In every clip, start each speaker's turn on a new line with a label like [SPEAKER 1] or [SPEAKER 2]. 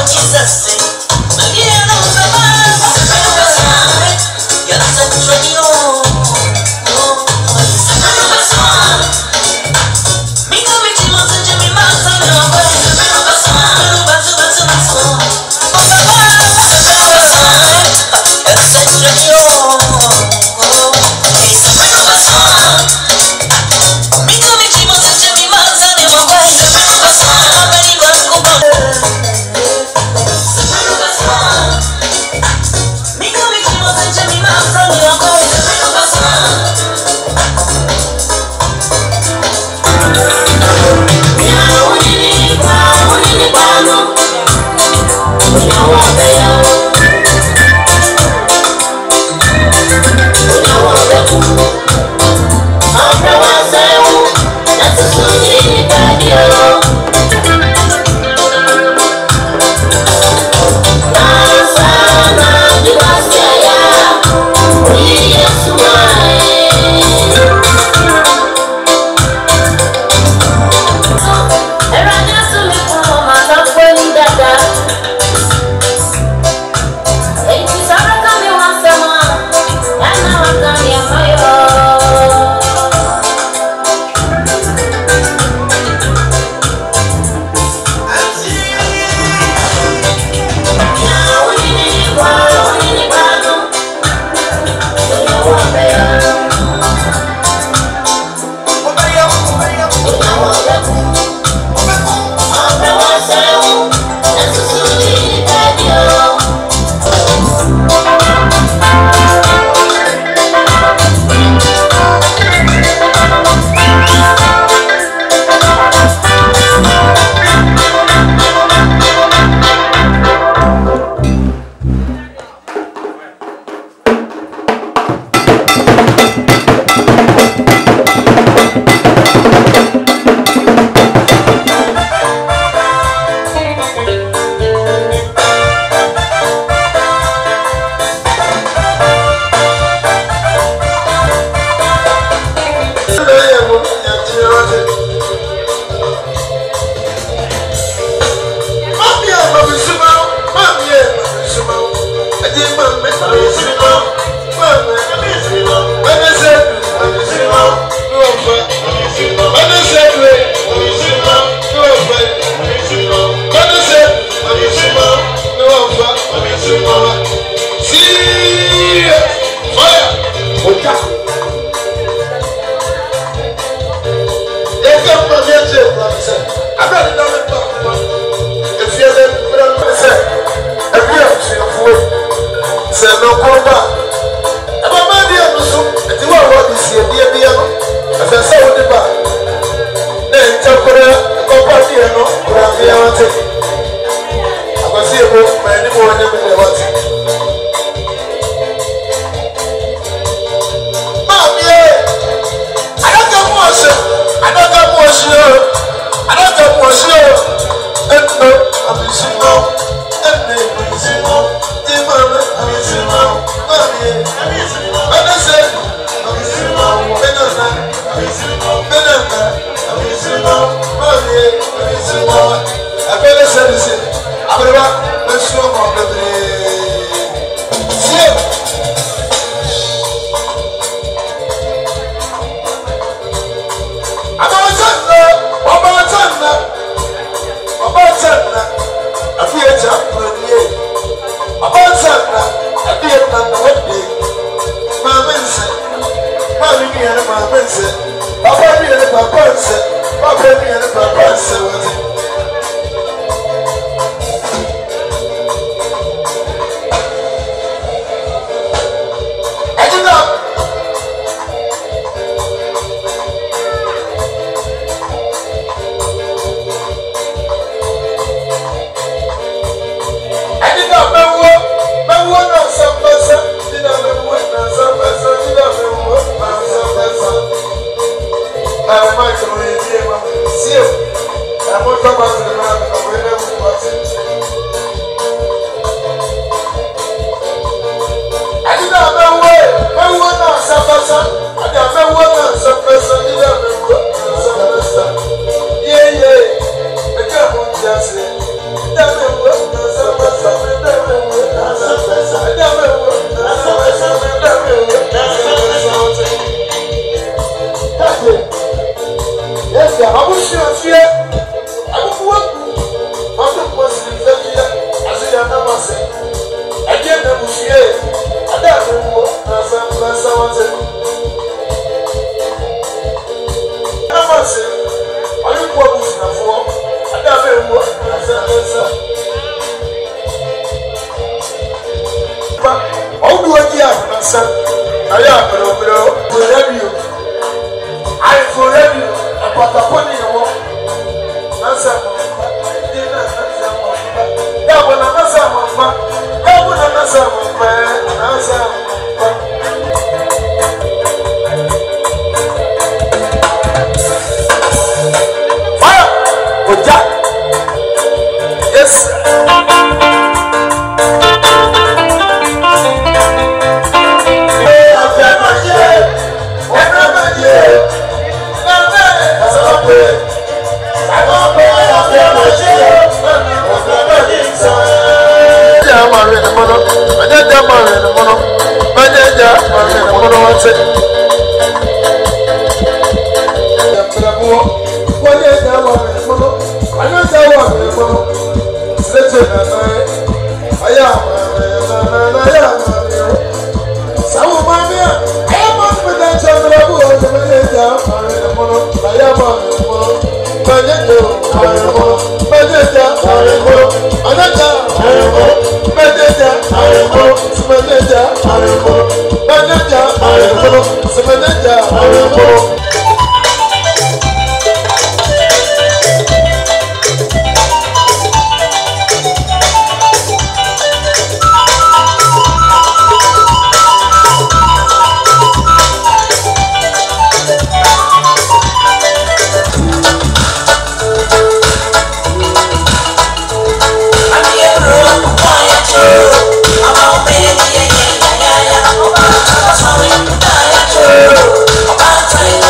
[SPEAKER 1] Jesus,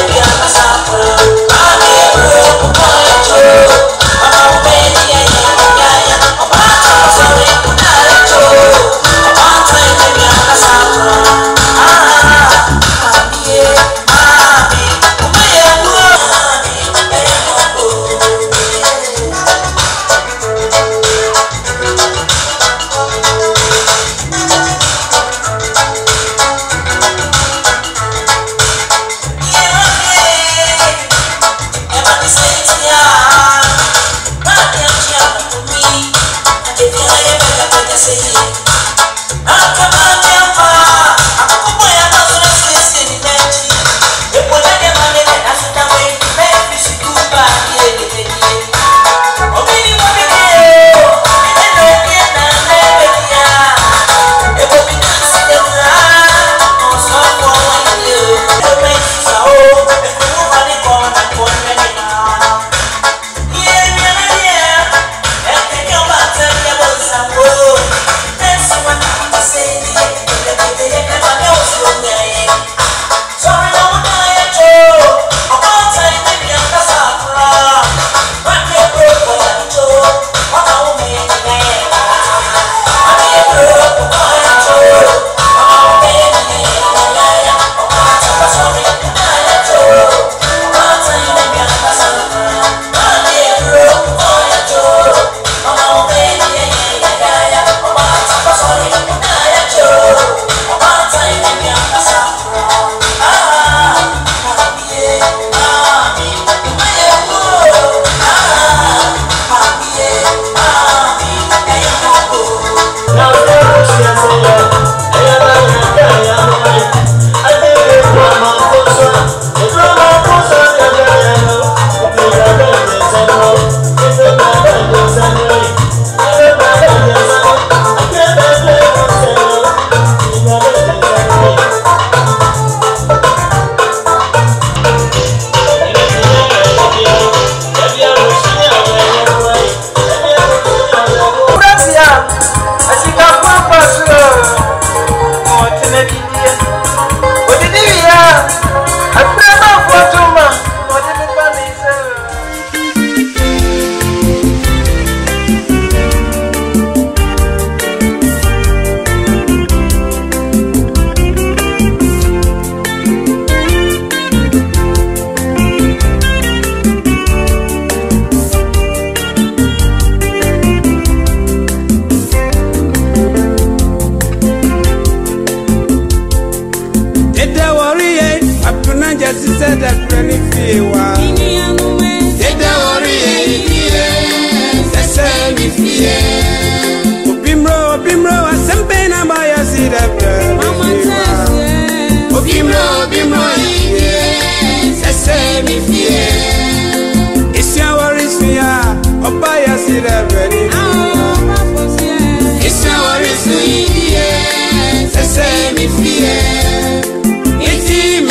[SPEAKER 1] I'm worry, up to not just said that pretty fear. Deda worry, that's me fear. Bimro, a sempen by a seed of Bimro, that's me fear. It's your worries fear, or by a seed of it's your worries fear, that's me fear. It's him,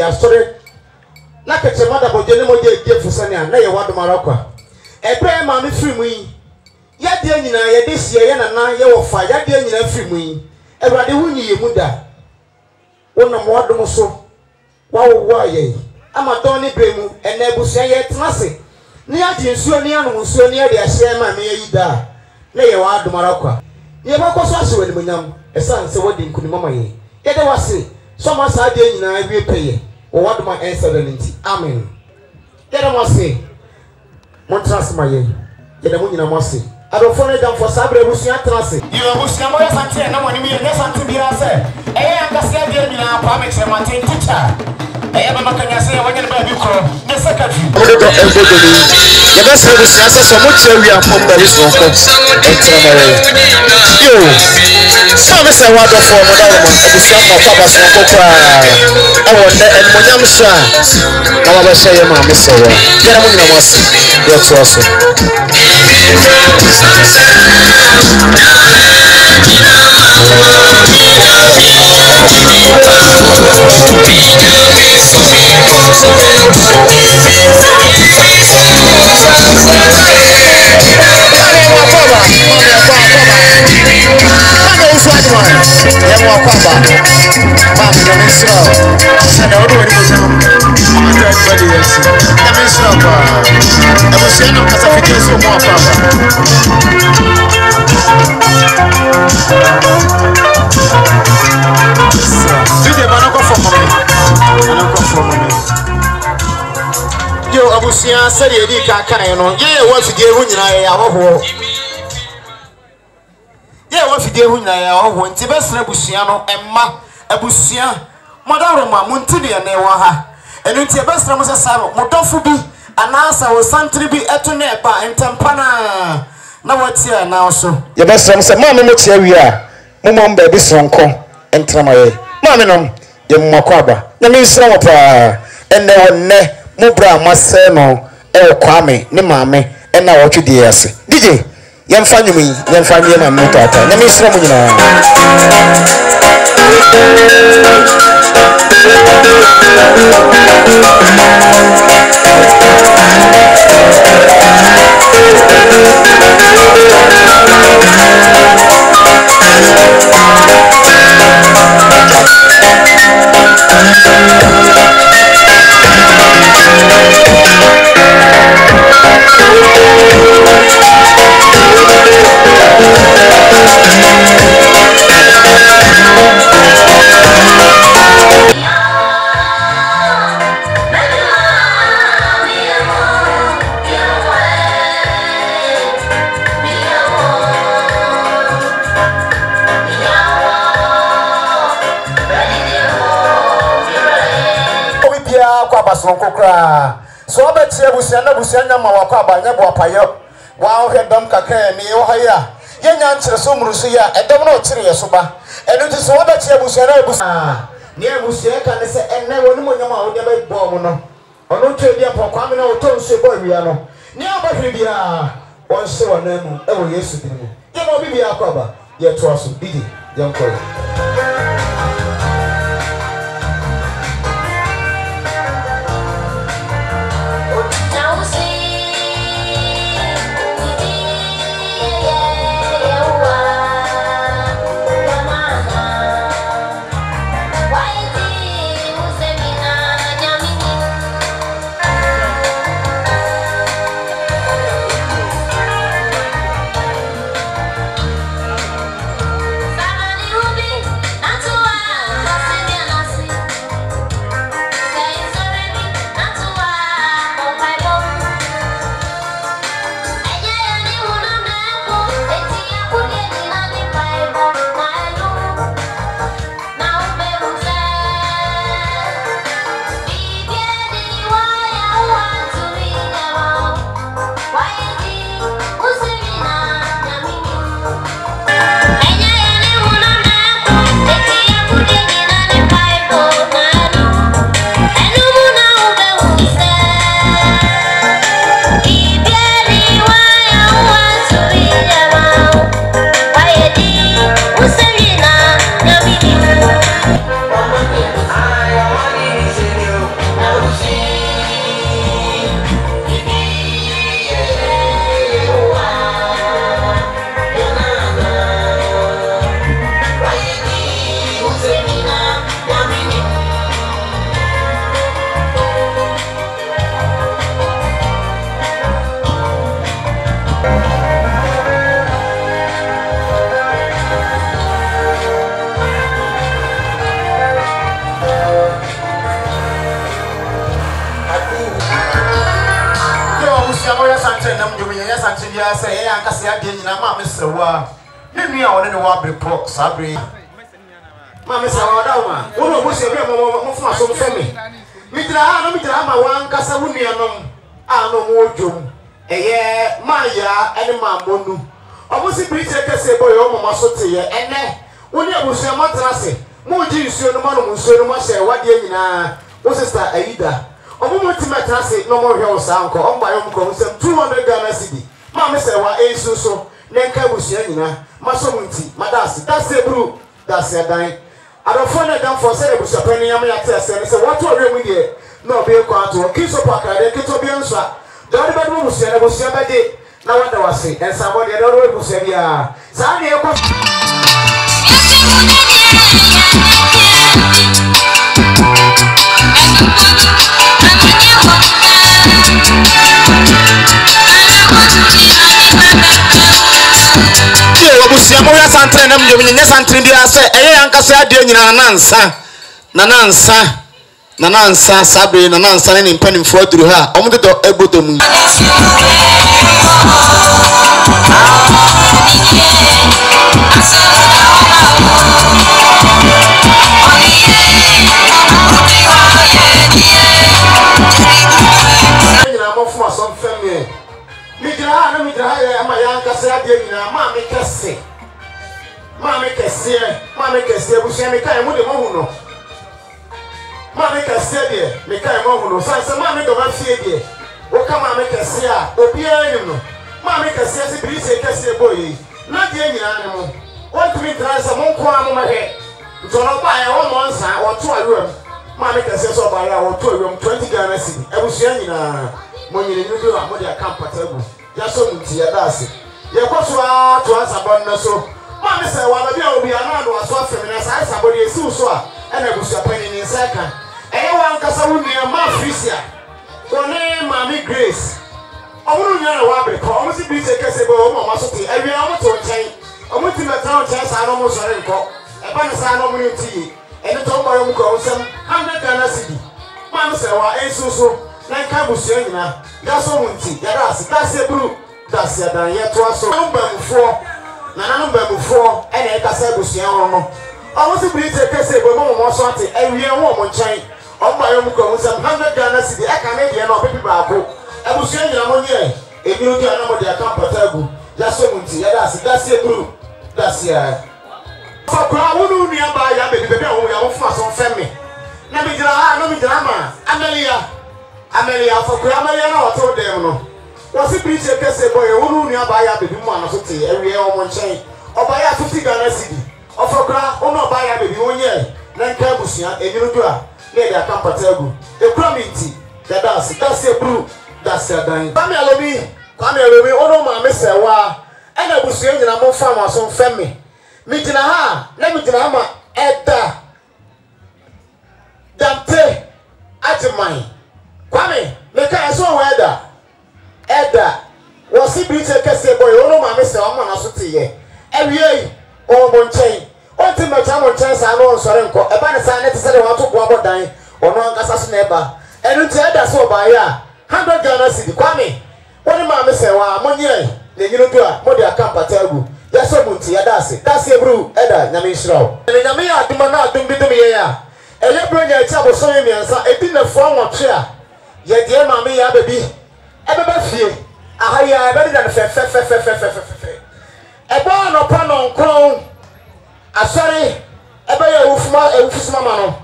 [SPEAKER 2] ya story na kete mada bodele moje ekefu sane na ye wado marakwa ebe ma me firi mu yi ya de nyina ye de sie ye na ye wo fa ya de nyina firi mu yi ewrade hunyi ye mu da wona mo wado mo so wa wo ye ama don ni bremu ena ebusia ye tenase ni ya ji nsuo ni anu nsuo ni ya de ahye ma me yi da na ye wado marakwa ye ba ko so ase wani munyam esan se wodi nkuni mama ye ye de wase so ma sa de nyina wie peye o what my answer the ninti amen kera mo se mo trust my ye kera mo nyina mo se adofo ne dam for sabre busia trase yo busia mo ya sante na mo ni mi ya sante bia se eh angasia de nyina pa me chere matin teacher eh ba makanya se wanya ba bi ko ne secretary mo do embodo ni ye ba se busia se so mo chere wi apom ba ri so ko entra mo yo so me se wa do for mo da mo busia mo pa ba so ko kwa awo ne enmonyam sha na wa ba sheye ma me se wa kera mo nyina mo se yo trust yo abusia seri di kakan no ye wa fidie hu nyina ye awoho ye wa fidie hu nyina ye awoho nti besra abusia no emma abusia modaro ma muntidi ya ne wa ha enu nti besra mo sesa modofo bi anasa wo santri bi eto na eba ntempana na watia na so ye besra mo se ma me tia wi a mo mo mba bi sonko entrama ye ma me no ye mo kwaba na me sra wo pa enne wonne mo bra mase no e kwame ne maame ena wo twede yase DJ yemfa nyumi yemfa nyema mutata na me sra mo nyina So betie busiana busianya ma wakwa abanya bo apayo wa ohedom kakra mi wo haya yenya nkyere so murusu ya edom na okire yeso ba enu ti so betie busiana busiana ne busiana kan se enne woni monyam a wode ba bo mo no ono twedi apokwa me na oton so bo awia no ne abahwe bia won se wonamu e wo Yesu din mu ye no bi bia akwa ye to aso didi ye nkọ say I can say again na ma Mr. Wa ni a woni ne wa brepo sabre ma Mr. Wa da ma wono bo se be mo fuma so femi mi tira ma wan kasa wunu anom a no mo odwom eye ma ya ene ma monu obosi preacher kase boy o mo so te ye ene woni abusu ma trase mo ji nsuo no ma no nsuo no ma hye wade nyina wo sister Aida omo mo ti trase no mo hwe wo sanko o mba yo mko nsem 200 Ghana cedi ma me say wa ensu so nenka busia nyina maso munti madasi dase bru dase dan adofo na dan for say busia pani yam ya tese say what to we die no be ko ato kiso pakade kito bi enso a dori be do busia na busia be de na wanda wase ensa bo de do we busia bia sa ne ko obusia mo ya santre na mnyom nya santre bia se eye ankasa ade nyina nanansa sabre nanansa ne mpanimfo aduru ha omude do ebodomu Mitra ya ama ya ankasa ade nyina ma me kese busia me kai mu de mo hu no ma me kese de me kai mo hu no sa ma me do ba fie de wo ka ma me kese a obi anim no ma me kese se bi se kese boyi na de nyina ne mo won tumi tra sa mo ko amu ma he Ntono ba ya wo monsa wo to awem ma me kese so ba ya wo to awem 20 Ghana cedi ebusua nyina mo nyine nudu a mo de akampata egu ya so munti ya dase ye koso a to asabon na so ma me se wa ba bia obi ana do aso afem na sai sabon ye si so a na ebusua pani ni seka eye wa nkasa wo nua ma Frisia one Mami Grace omuru nya na wa be ko omu si bi se kese bo mo ma so ti ewi omu to nchen omu ti meta nchen sa no mo sore nko eba na sa no mo nti ene to mo yom ko nsem 100 Ghana cedi ma me se wa ensusu na nka busua nyina ya so mo nti ya da se bru da se dan ye to aso mbamfo na nanu mbamfo ene ka sa busua ho no omu si bi se kese bo mo so ate ewi ho mo nchen omba yom ko nsem 100 Ghana cedi e ka me de na opepi baako ebusua nyina mo nye ebiru ti ana mo de akampata agu ya so munti ya da se bru da se fakura wonu nua ba ya be bebe wo ya wo fa so femi na bi gira ha no mi gira ma Amelia fakura Amelia na oto dem no wo si preach kese boy wonu nua ba ya be bi mu ana so te ewie o mo nchen oba ya 50 Ghana cedi ofakura ono ba ya be bi wonye na nka ebusua ebiru du a na de akampata agu ekura minti ya da se bru that's a dying. Kwame Alobi, ono ma me se wa. Ena busua nyina mo fa ma so femi. Mi gina ha, na mi gina ma eda. Damte ajiman. Kwame, me ka so wa eda. Eda. Wo si bi che kese boy, ono ma me se o ma na so te ye. Ewie o bo nchen. O ti me cha mo nchen sa no nsore nko. E ba ne sa ne te se de wa to bo abodan. Ono ankasa so na eba. Enu ti eda so ba ya. 100 Ghana cedi Kwame woni ma me se wa monye le nyino do a mo de akampata agu ya so munti ya dase ebru eda nyame nhirawo le nyame ya aduma na adum bidum ye ya ele bronya echa bo so yemiansa edi na fo nwotwe a ye de ma me ya baby ebeba fie aha ya ebe de fe eba no pa no nkron asori ebe ya ewufusuma ma no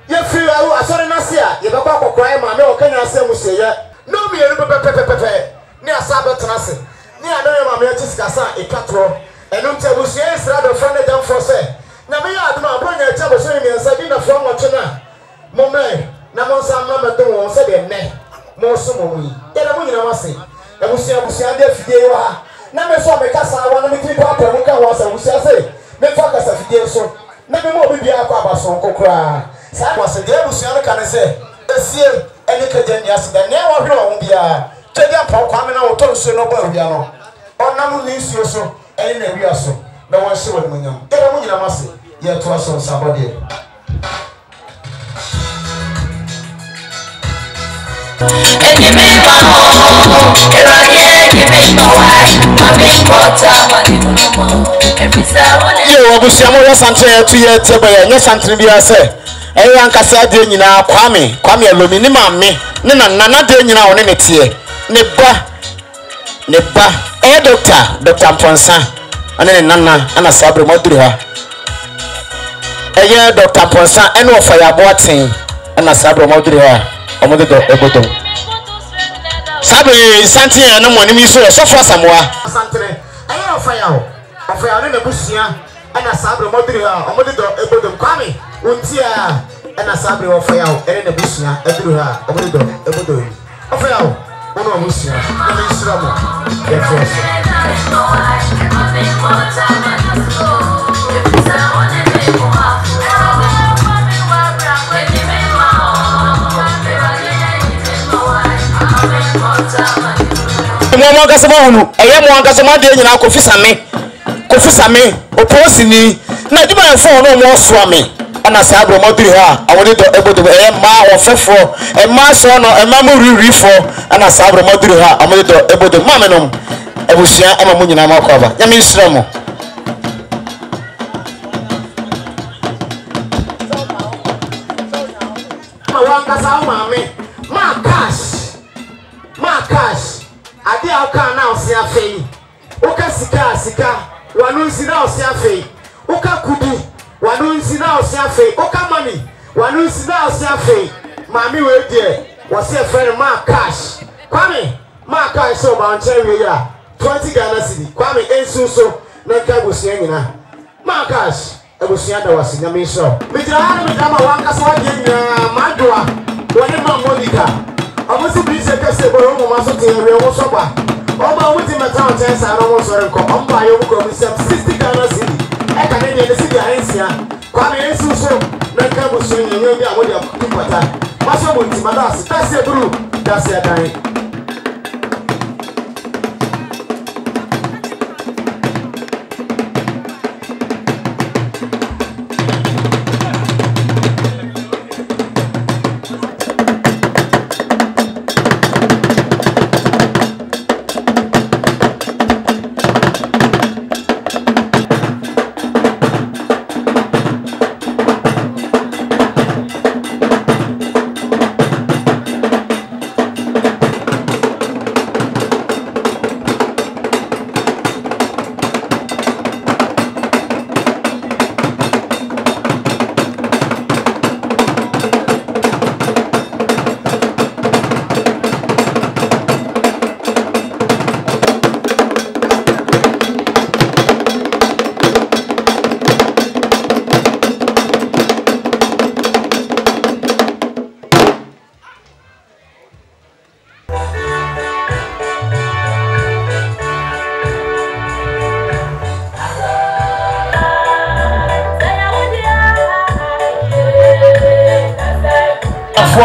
[SPEAKER 2] ye free awu asori na se a ye be kwa kokora ma me o kanya asem se ye no me ye pepepepepe ni asaba tenase ni adore ma me ati sikasa ekatro enum te busu ye sra do friend dem for say na me ya aduma bronya echa bo so mi ansa bi na fo nwotwe na mo me na mo nsa ma me do won se de ne mo so mo yi ye na mo nyina wase ebusia de fidie wa na me so me kasa wa na me kiri pa mo ka wa sa busia se me fa kasa fidie so na me mo bibia akwa abaso kokora sa was de busia no kan se esie ene kagyan ya se da ne wo hwe wo bia twedi apọ Kwame na wo to nso no ba bia no onam ni nsuo so ene na wi aso na wo hye wo munyam era mu nyina mase ye to aso sabode yo obusiamo ya santre tu ye tebe ye nya santre bia se eya ankasa de nyina Kwame Alobi ni mamme ne nana de nyina wo ne netie ne ba Dr. Mponsa ane nana ana sabre moduru ha eye Dr. Mponsa ene ofa ya boaten ana sabre moduru ha omodo do ebodo sabre santie no mo ni mi so so for samoa santre eye ofa ya ne busia ana sabre moduru ha omodo do ebodo Kwame untia ana sabre ofa ya ene busia eduru ha omodo do ebodo ofa ya ono busia na mi sira mo mo angasa mo hunu eye mo angasa mo de nyina kofisame oposini na djuma en fo no mo so ame ana sabro mo diri ha awode do ebodo eye ma ofefo e ma so no e ma mo riri fo ana sabro mo diri ha amode do ebodo ma me no ebusia ama mo nyina ma kwaba nyame nsira mo ma wangasa ma me ma cash ade aka na osia fei oka sika wanunsi na osia fei oka kudu wanunsi na osia fei oka money wanunsi na osia fei mami we die wose friend ma cash Kwame ma cash so ba nche we ya 20 Ghana cedi Kwame ensuso na ka busia nyina ma cash Ebusia da wasi nyame so. Mijira na mijama wanka so wadi nya madwa. Woni ma Monica. Omosi bi se kase bo mo ma so te ewe wo so ba. Oba wo ti meta on ten sa no mo so renko. Omba yo ko mi 60 Ghana cedi. E ka ne ne cedi ahensia. Kwa me yesu so na ka bo so nyenye bi amodi akupata. Ma so mo ti ma da se tase buru da se dan.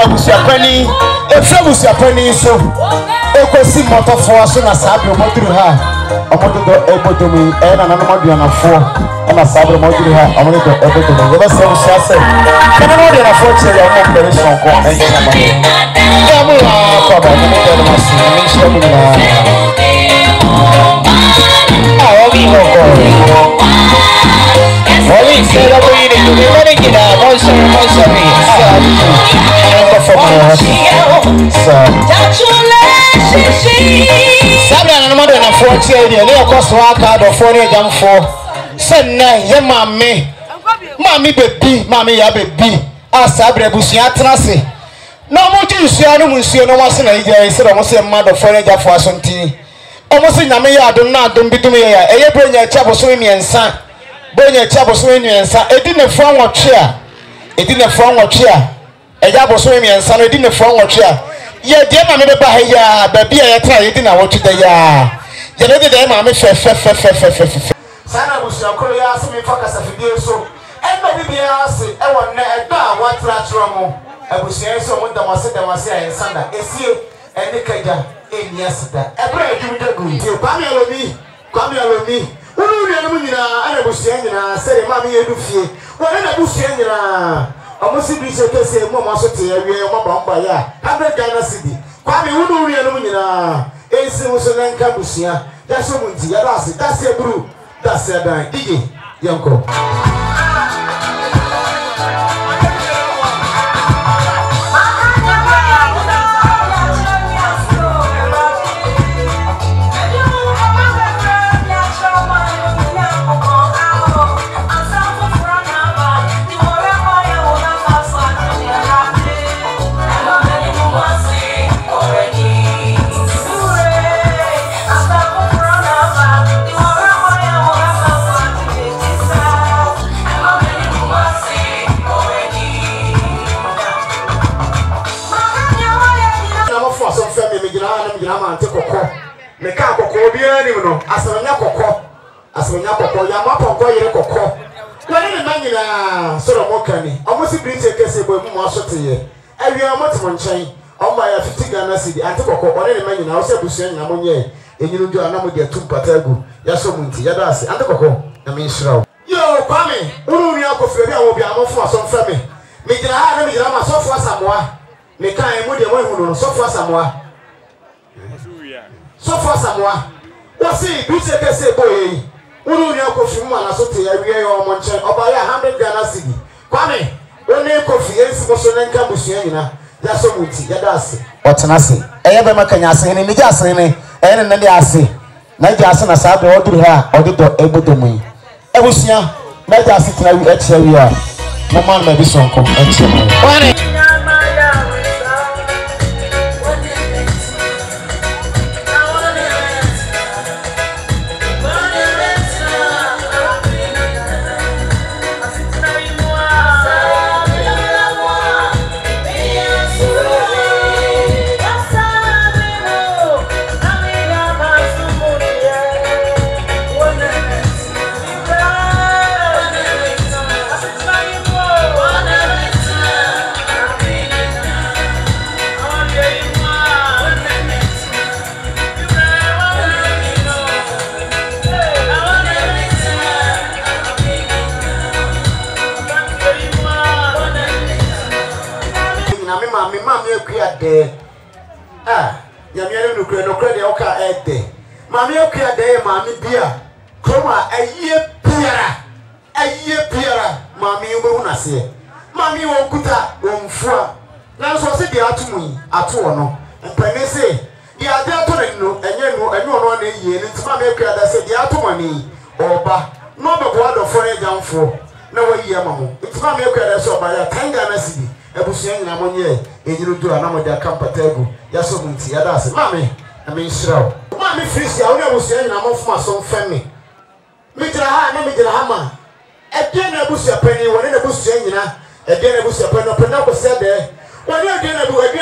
[SPEAKER 3] Busiapani, Busiapani so Ekosi motofo so na sabre moduru ha omododo ebodomi e na nanomadu na fo na sabre moduru ha omododo ebodomi yeba se busiase kana no de na fo che ya mo operation ko enye ma ya mo ko ba ni de na su ni se mu na o mi mo ko Oli se la voy de tu mere que da monster Sabra na mother na 40 area ne cost wa card of 40 jam for sen na ye mami baby mami ya baby asabra busia trase na mo ti nsuo no nsuo no wase na ije se mo se mad of 40 jam for asonti o mo se nyame ya adom na adom bidum ye ya eye bronya chabo so miensa bronya chabo so miensa edi ne fo nwotwe a eja boso miensa no edi ne fo nwotwe a ye de ma me beba ha ya ba bia ye tra ye di na wotu da ya ye ne de ma me fe
[SPEAKER 2] sana busia koro ya se me faka safidie so e ba bibia se e won na e da wa tra tro mo abusia so mo da wase a ensanda esie ene kaja eni asida e bra edum da gu ti kwame alomi unu ri anu nyina ana busia nyina sere ma me yedu fie wona na busia nyina Omosi bi se kese mo ma so te awie mo ba mba ya 100 Ghana cedi kwa me unu uri enu nyina ensi wo so nanka busia ya so munti ya dase buru dase dan dige yanko me ka kokko bi ani no asanya kokko ya ma pokko yire kokko wani ne manyina soro mo kani omosi brite kese bo mu aso teye awia mo timo nchen omba ya 50 Ghana cedi ante kokko wani ne manyina o se busia nyina mo nye enyinu ndu anamo de tumpatagu ya so munti ya dase ante kokko na me nshirawo yo kwame uru ri akofre bi awo bi amofo aso mfa me gira ha na me gira ma sofo asamoa me kan mu de mo hu no sofo asamoa so far Samoa wasi bise kese boy unu ni akofi mu na so te ya wie yo mo nche oba ya 100 Ghana cedi kwame oni kofi ensi mo so nanka busua nyina ya so muti ya dase
[SPEAKER 3] otenase eye be makanya ase ni ja ase ni eye ne ne ase na ja ase na sa be oduru ha ododo ebodomu ebusua na ja ase tena wi eche wi a mo man ma bi sonko eche mo
[SPEAKER 2] nyame maame akua de nyame ene nukre de oka ede maame akua de maame bia kroma ayie piara maame obehu nase maame wo kuta omfua na so se de atomu ato no mpane se de ade ato no enye no na yie ni nti maame akua da se de atomani oba no be bo adofo ne jamfo na wayi amamu nti maame akua da se oba ya tanga na sidi ebusuya nyina monye enyiru do na mo de akampata egu ya so munti ya da se maame na me nshirawo maame frisia wo na ebusuya nyina mo fuma so mfemi mijira ha na mijira ha ma edie na ebusuya pani woni na ebusuya nyina edie na ebusuya pani opena ko se de woni edie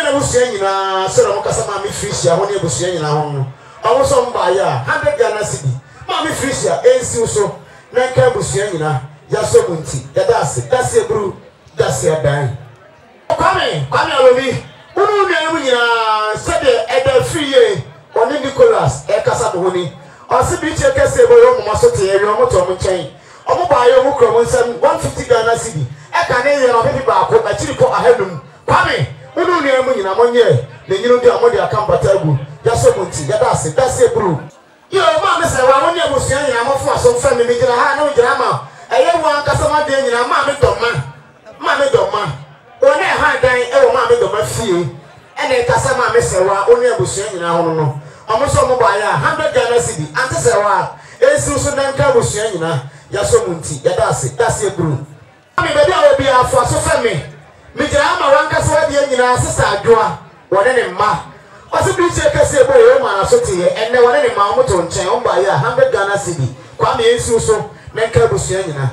[SPEAKER 2] na ebusuya nyina se mo kasa maame frisia woni ebusuya nyina ho no owo so mba ya 100 Ghana cedi maame frisia ensi so na ka ebusuya nyina ya so munti ya da se bru da se adan kwame alobi unu na mu nyina se de eda friye oni Nicholas e kasa do honi o se bi che kese bo yo mo so te ye mo to mo nchen o mo ba yo mo kro mo nsam 150 Ghana cedi e ka ne ye no be ba ko achiri ko ahadum kwame unu na mu nyina monye le nyino di amodi akampata egu ya so monti ya da se bru yo ma me se wa woni abusuya nyina mo fo aso fa me gira ha na gira ma eye wan kasa ma de nyina ma me do ma one ha dan e wo ma me do ma fie ene kasa ma me se wa oni abusuya nyina ho no omoso mo ba ya 100 Ghana cedi ante se wa esi so dan ka abusuya nyina ya so munti ya da se bru me be dia obi afo so fa me gira ma wan kasa wa de nyina sesa adwoa wone ne ma o se bi che kase bo yo ma na so te ene wone ne ma mo to nchen o ba ya 100 Ghana cedi kwa me esi so dan ka abusuya nyina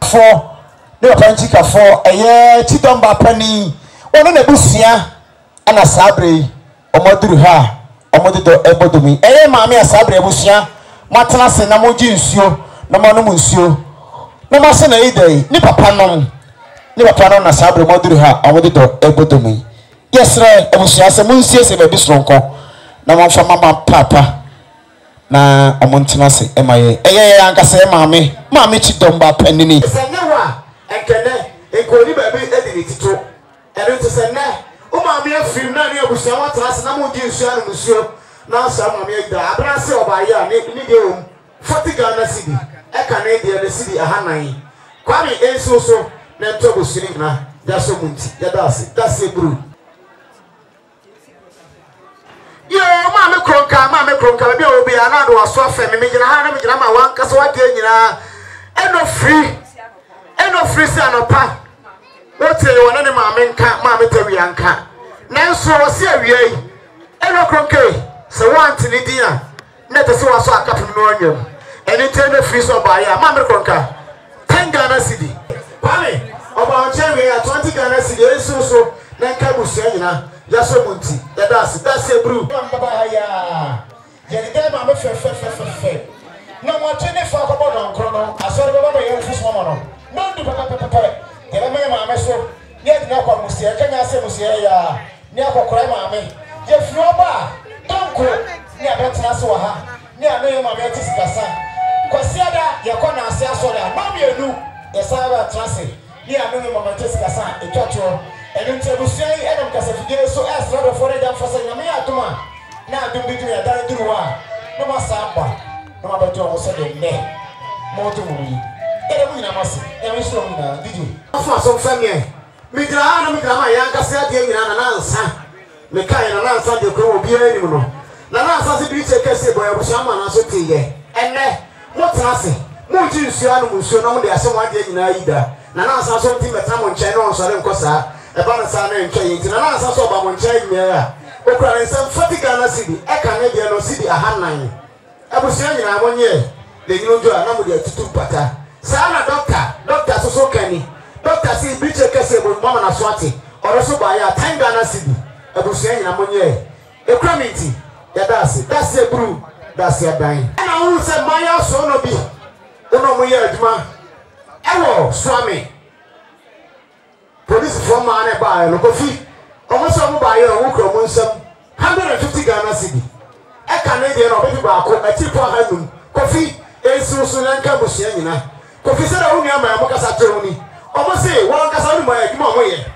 [SPEAKER 2] fo ne otanchika fo eye chidomba pani ono na busia ana sabre omoduru ha omododo ebodomi eye maami asabre busia matena se na moji nsuo na manu nsuo na mase na idai ni papa no na sabre omoduru ha omododo ebodomi yesre ebusia se munsie se bebi sonko na monfa mama papa na omontena se emaye eye ankasa maami chidomba pani ni enkene enkoni baby edini tito eno to se na o ma me afim na ne abusia watra se na mo di nsuo na musuo na sa ma me da abra se oba ya ni de o 40 Ghana cedi e ka na de na cedi ahanan kwame enso so na to busiri na da so munti ya da se bru yo ma me kronka be obi ana do aso afa me gina ha na me gina ma wan kasa wa de nyina eno free frisi anopa wote wona ne maame tawi anka nanso wo se awia yi eno kronke se want ni dia na te se waso akapu no anyam eni tene frisi oba ya maame kronka 10 Ghana cedi kwame oba onchewe ya 20 Ghana cedi eso so na nka busia nyina ya so munti ya da se bru baba ya je de maame fe na mo tene fa ko bodon krono asori baba ya fusu mo no ndu papa yele me maame so ne dina kwa musia kanya se musia ya ne akokora maame je fi oba tonko ne abetena so ha ne anoye maame tisikasa kwasiada ye kona ase asora maame enu ye sawa trase ne anoye maame tisikasa etwato enu ntebusia yi enam kasa fide so asra do fore jam fasa nyame atuma na adum bidu ya dare duruwa no masamba no mabeto o se de ne mo to mu yi ele mu nyina mase e me so mu na didi afa so famie mi dra ma ya nkasa de nyina na nansa me kai na nansa de ko obi ani mu no na nansa se bi che kese boy abusa ma na so teye enne mo trase mo ji nsuo anu nsuo na mo de ase mo ade nyina yida na nansa so ti metra mo nchen no so le nkosa e ba na sa na ntwa yi na nansa so ba mo nchen nyera okura ne nsam 40 Ghana cedi e ka ne de no cedi ahanan abusa nyina mo nye de nyino jo na mo de tutu pata sana doctor so kani doctor si biche kese bo mama na swati oroso ba ya 10 Ghana cedi abusia nyina monye ekwamiti ya dase bru dase adan na wu se maya so no bi ono mo ye aduma ewo swami police for man e ba no kofi omo so mo ba ye o kro mo nsam 150 Ghana cedi e ka ne de no be ba ko ati po hanum kofi ensu so na nka busia nyina kofi se da unu ama mo kasa troni omo se won kasa unu ma aduma mo ye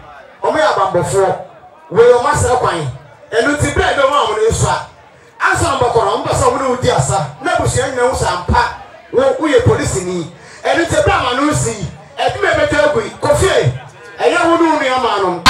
[SPEAKER 2] omo ya before we your master coin and you see bread around in Israel. Answer number one, but some will dear sir. Never see any news and pack. We are police in me. And it's a brown and see. And you may be terrible. Coffee. And you will do me a man.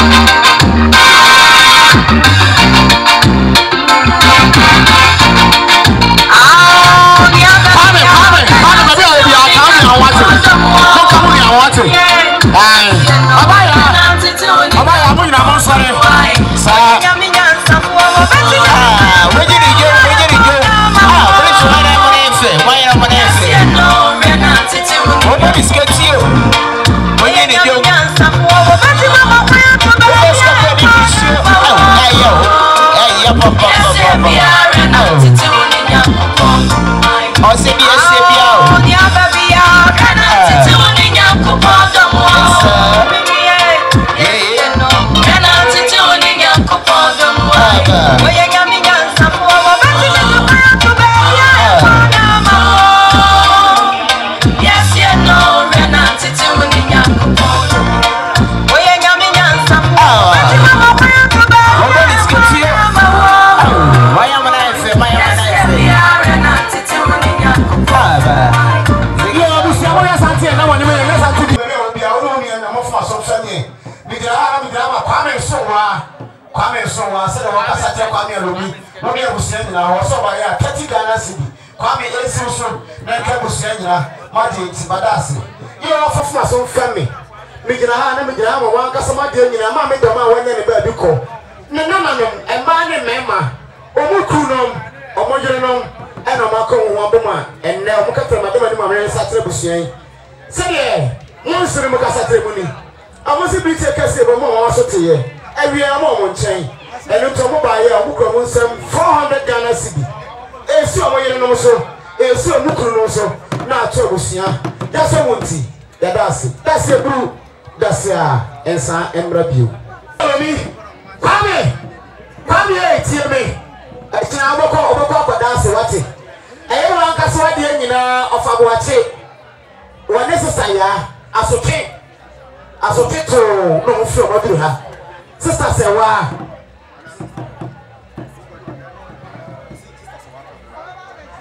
[SPEAKER 2] Kwame so wa se wa kasa te Kwame Alomi no be abusia nyina wo so ba ya 30 Ghana cedi Kwame esi so na ka abusia nyina ma de ti badase yo afofo so fami mi gina ha na mi gina ma wan kasa ma de nyina ma me do ma wanya ne ba bi ko ne nana no e ma ne mema omuku no omojere no e no ma ko wo boma enne omu ka tra ma de ma ni ma me sa tra abusia yi se de won sire mu kasa tra mu ni amosi bi te kase bo mo wa so te ye every amount chain, and you talk about a book of 400 Ghana cedi. A so many no so, a so no so, not Chobusia. That's a wanty, that's a blue, that's a and San Embrabu. Follow me, come here, tell me. I can't walk over dance what it. Everyone can swat the engine of Abuache. When necessary, as a kid to no film what you have. Sister Sewa.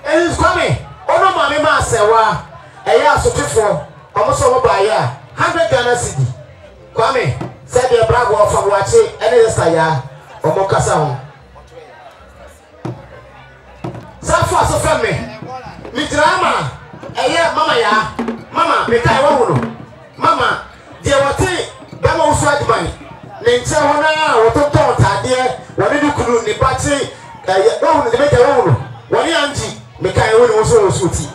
[SPEAKER 2] And it's coming. Oh no, Mammy Ma Sewa. A year so before, almost over by a year. 100 Ghana cedi. Kwame said the bravo from watching any Saya or Mokasa. Safa so from me. Me drama. A year, Mama ya. Mama, me kai wonu. Mama, dear what Bama was right by. Nencha wana wototo tade woni dukunu ni bachi wo ni make wo woni anji me kai woni wo so suti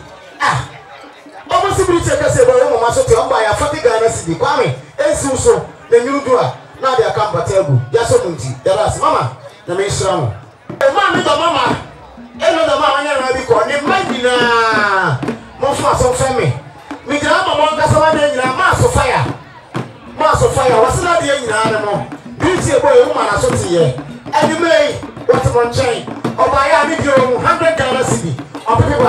[SPEAKER 2] omo sibiri cheke se bo wo ma so te omba ya 40 Ghana cedi Kwame esi so na nyurudu a na de aka mpatagu ya so munti deras mama na me shira mo e ma mi do mama e no do mama nya na bi ko ni magina mo fa so femi mi gra mama ngasa wa de nyina ma so fire Master fire was not the animal. Beauty boy, woman, I saw to ye. And you may, what a chain. Or by a video, 100 Ghana cedi. Or people,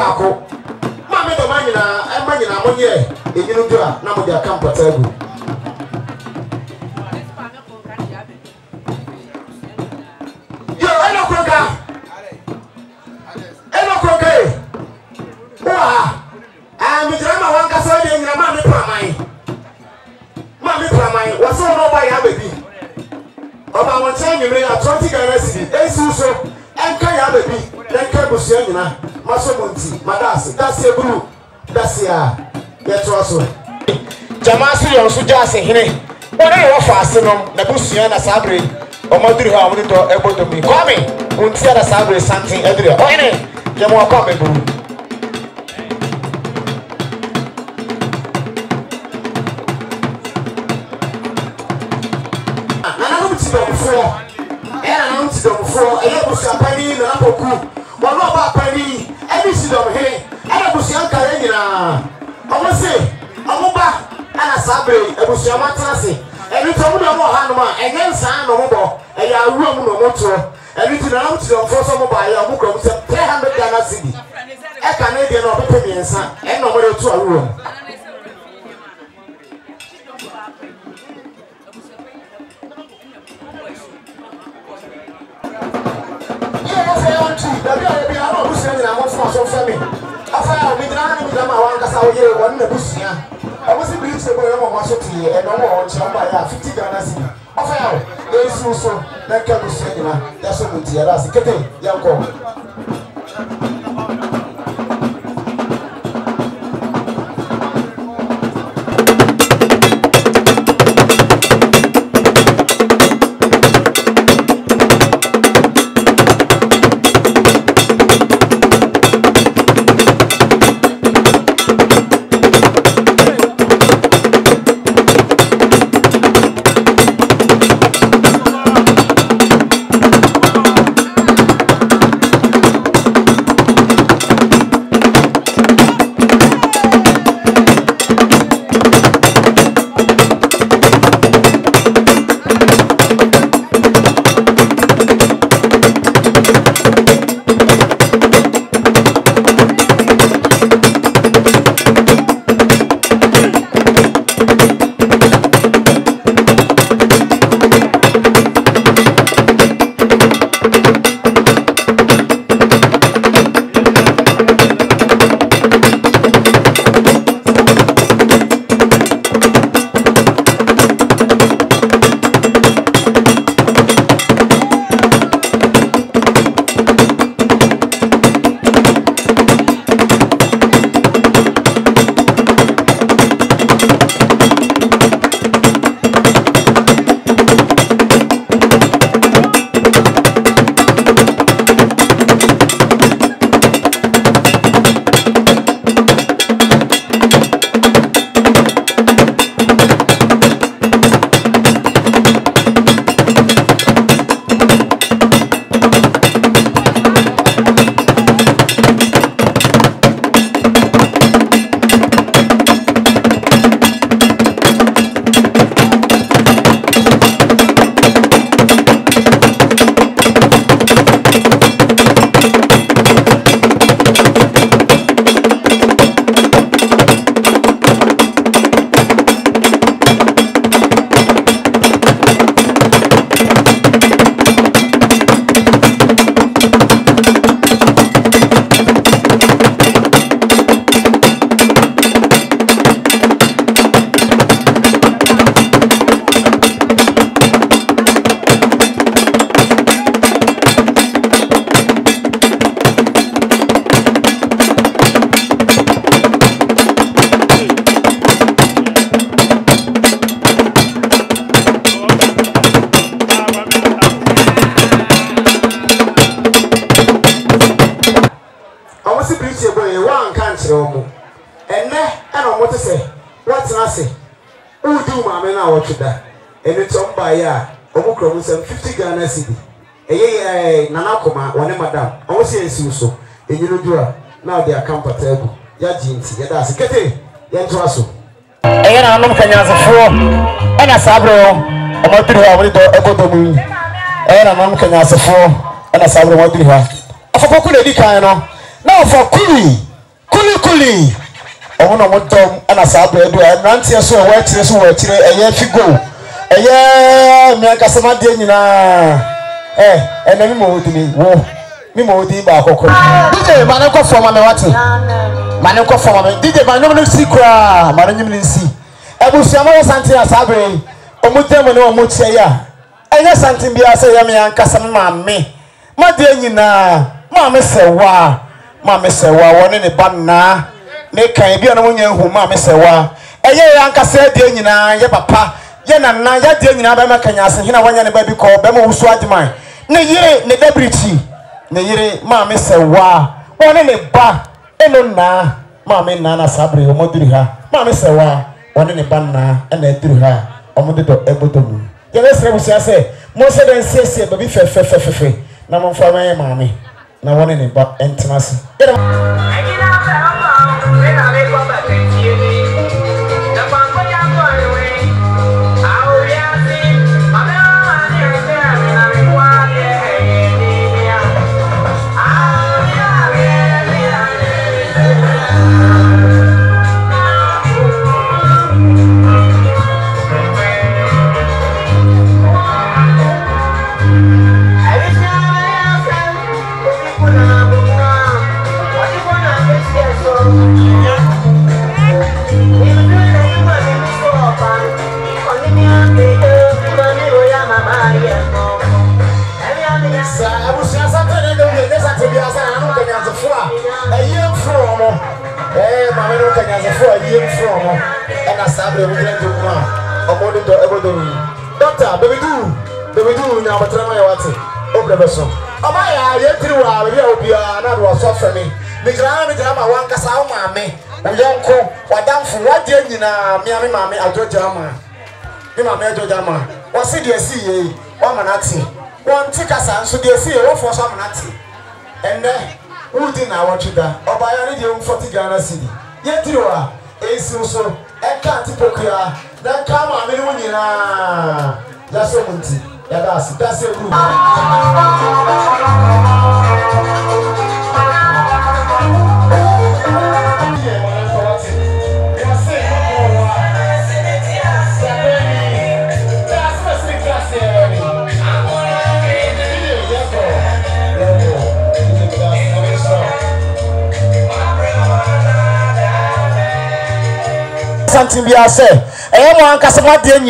[SPEAKER 2] Mamma, the Manina, and Manina, 1 year. If you do a number of their comfortable. You're a crocker. A crocker. Wow. And the drama one got so in your mammy for Mammy Pramai was so no by a baby. About 1 time you may have 20 Ghana cedi. So, and Kaya baby, then Kabusiana, Masomunti, Madasi, that's a blue, that's a get also. Jamasi also just a hine. What are you fasting on the Busiana Sabri or Madrid Hamilton able to be coming? Until the Sabri something every day. Yamo coming. For a little champagne and apple cook, but not about penny, any seed of hay, and a bush young Karina. I must say, Amuba and a Sabre, a bush young Matanasi, and you told me more Hanuma, and then San Nomo, and your room no motor, and you did not for some by a book of 300 Ghana cedi. A Canadian or Pemian son, and nobody to a room.
[SPEAKER 3] Dabi a ebi ano busia ni na mo so so fami. Afa ya obi dina na mi dama wan kasa wo yere won na busia. Abo si bi se bo yo mo so ti e no mo on chamba ya 50 Ghana cedi. Afa ya o esu so na ka busia ni na ya so muti ya rasi kete yanko.
[SPEAKER 2] ya omukro mu 50 Ghana cedi nana koma wone madam o se esi so enyino dua na de akampata egu ya jinti ya da sekete ya nto aso
[SPEAKER 3] na anom kanyasefo na sabro omodiri ha wori do egodomu na anom kanyasefo na sabro omodiri ha afoko le di kan no na afoko kuli omo modom na sabro edu nantie so wa tire so wa tire eye figo eye mi akasama de nyina ena mi mo odini wo mi mo odi ba akoko DJ mane ko forma me wate mane ko forma me DJ ba nyom no sikra mane nyim nsi ebusuama wo santi asabre omudem ne omutie ya enya santi bia se ya me ankasama mamme ma de nyina mamme sewa wone ne banna ne kan bia no nya hu mamme sewa eye ya ankasa de nyina ye papa ye nana ya de nyina ba makanya ase hina wanya ne ba bi ko ba mo wusu adman ne yire ne debriti ne yire maame sewa woni ne ba eno na maame na na sabre omodiri ha maame sewa woni ne ba na na ediri ha omododo ebodomu ye le sere busia se mo se den siesie ba bi fe na mo fa maame na woni ne ba entenase
[SPEAKER 4] Kuna
[SPEAKER 3] Doctor, baby do now but I want it. Open the song. Oh my yet through our Obia, that was soft for me. Migrami Jama, one Casal Mammy, and Yonko, what down for what did you know, Miami Mammy, I'll do Jama. Mamma Jama, what's it you see? One manati, one ticker, so they see a for some nati. And then, who didn't I want you there? Or by any young 40 Ghana City. Yet you are, so, and can't pokia, then come on, Minuna. That's so much. That's a group. Something be said. I am one Casabadian,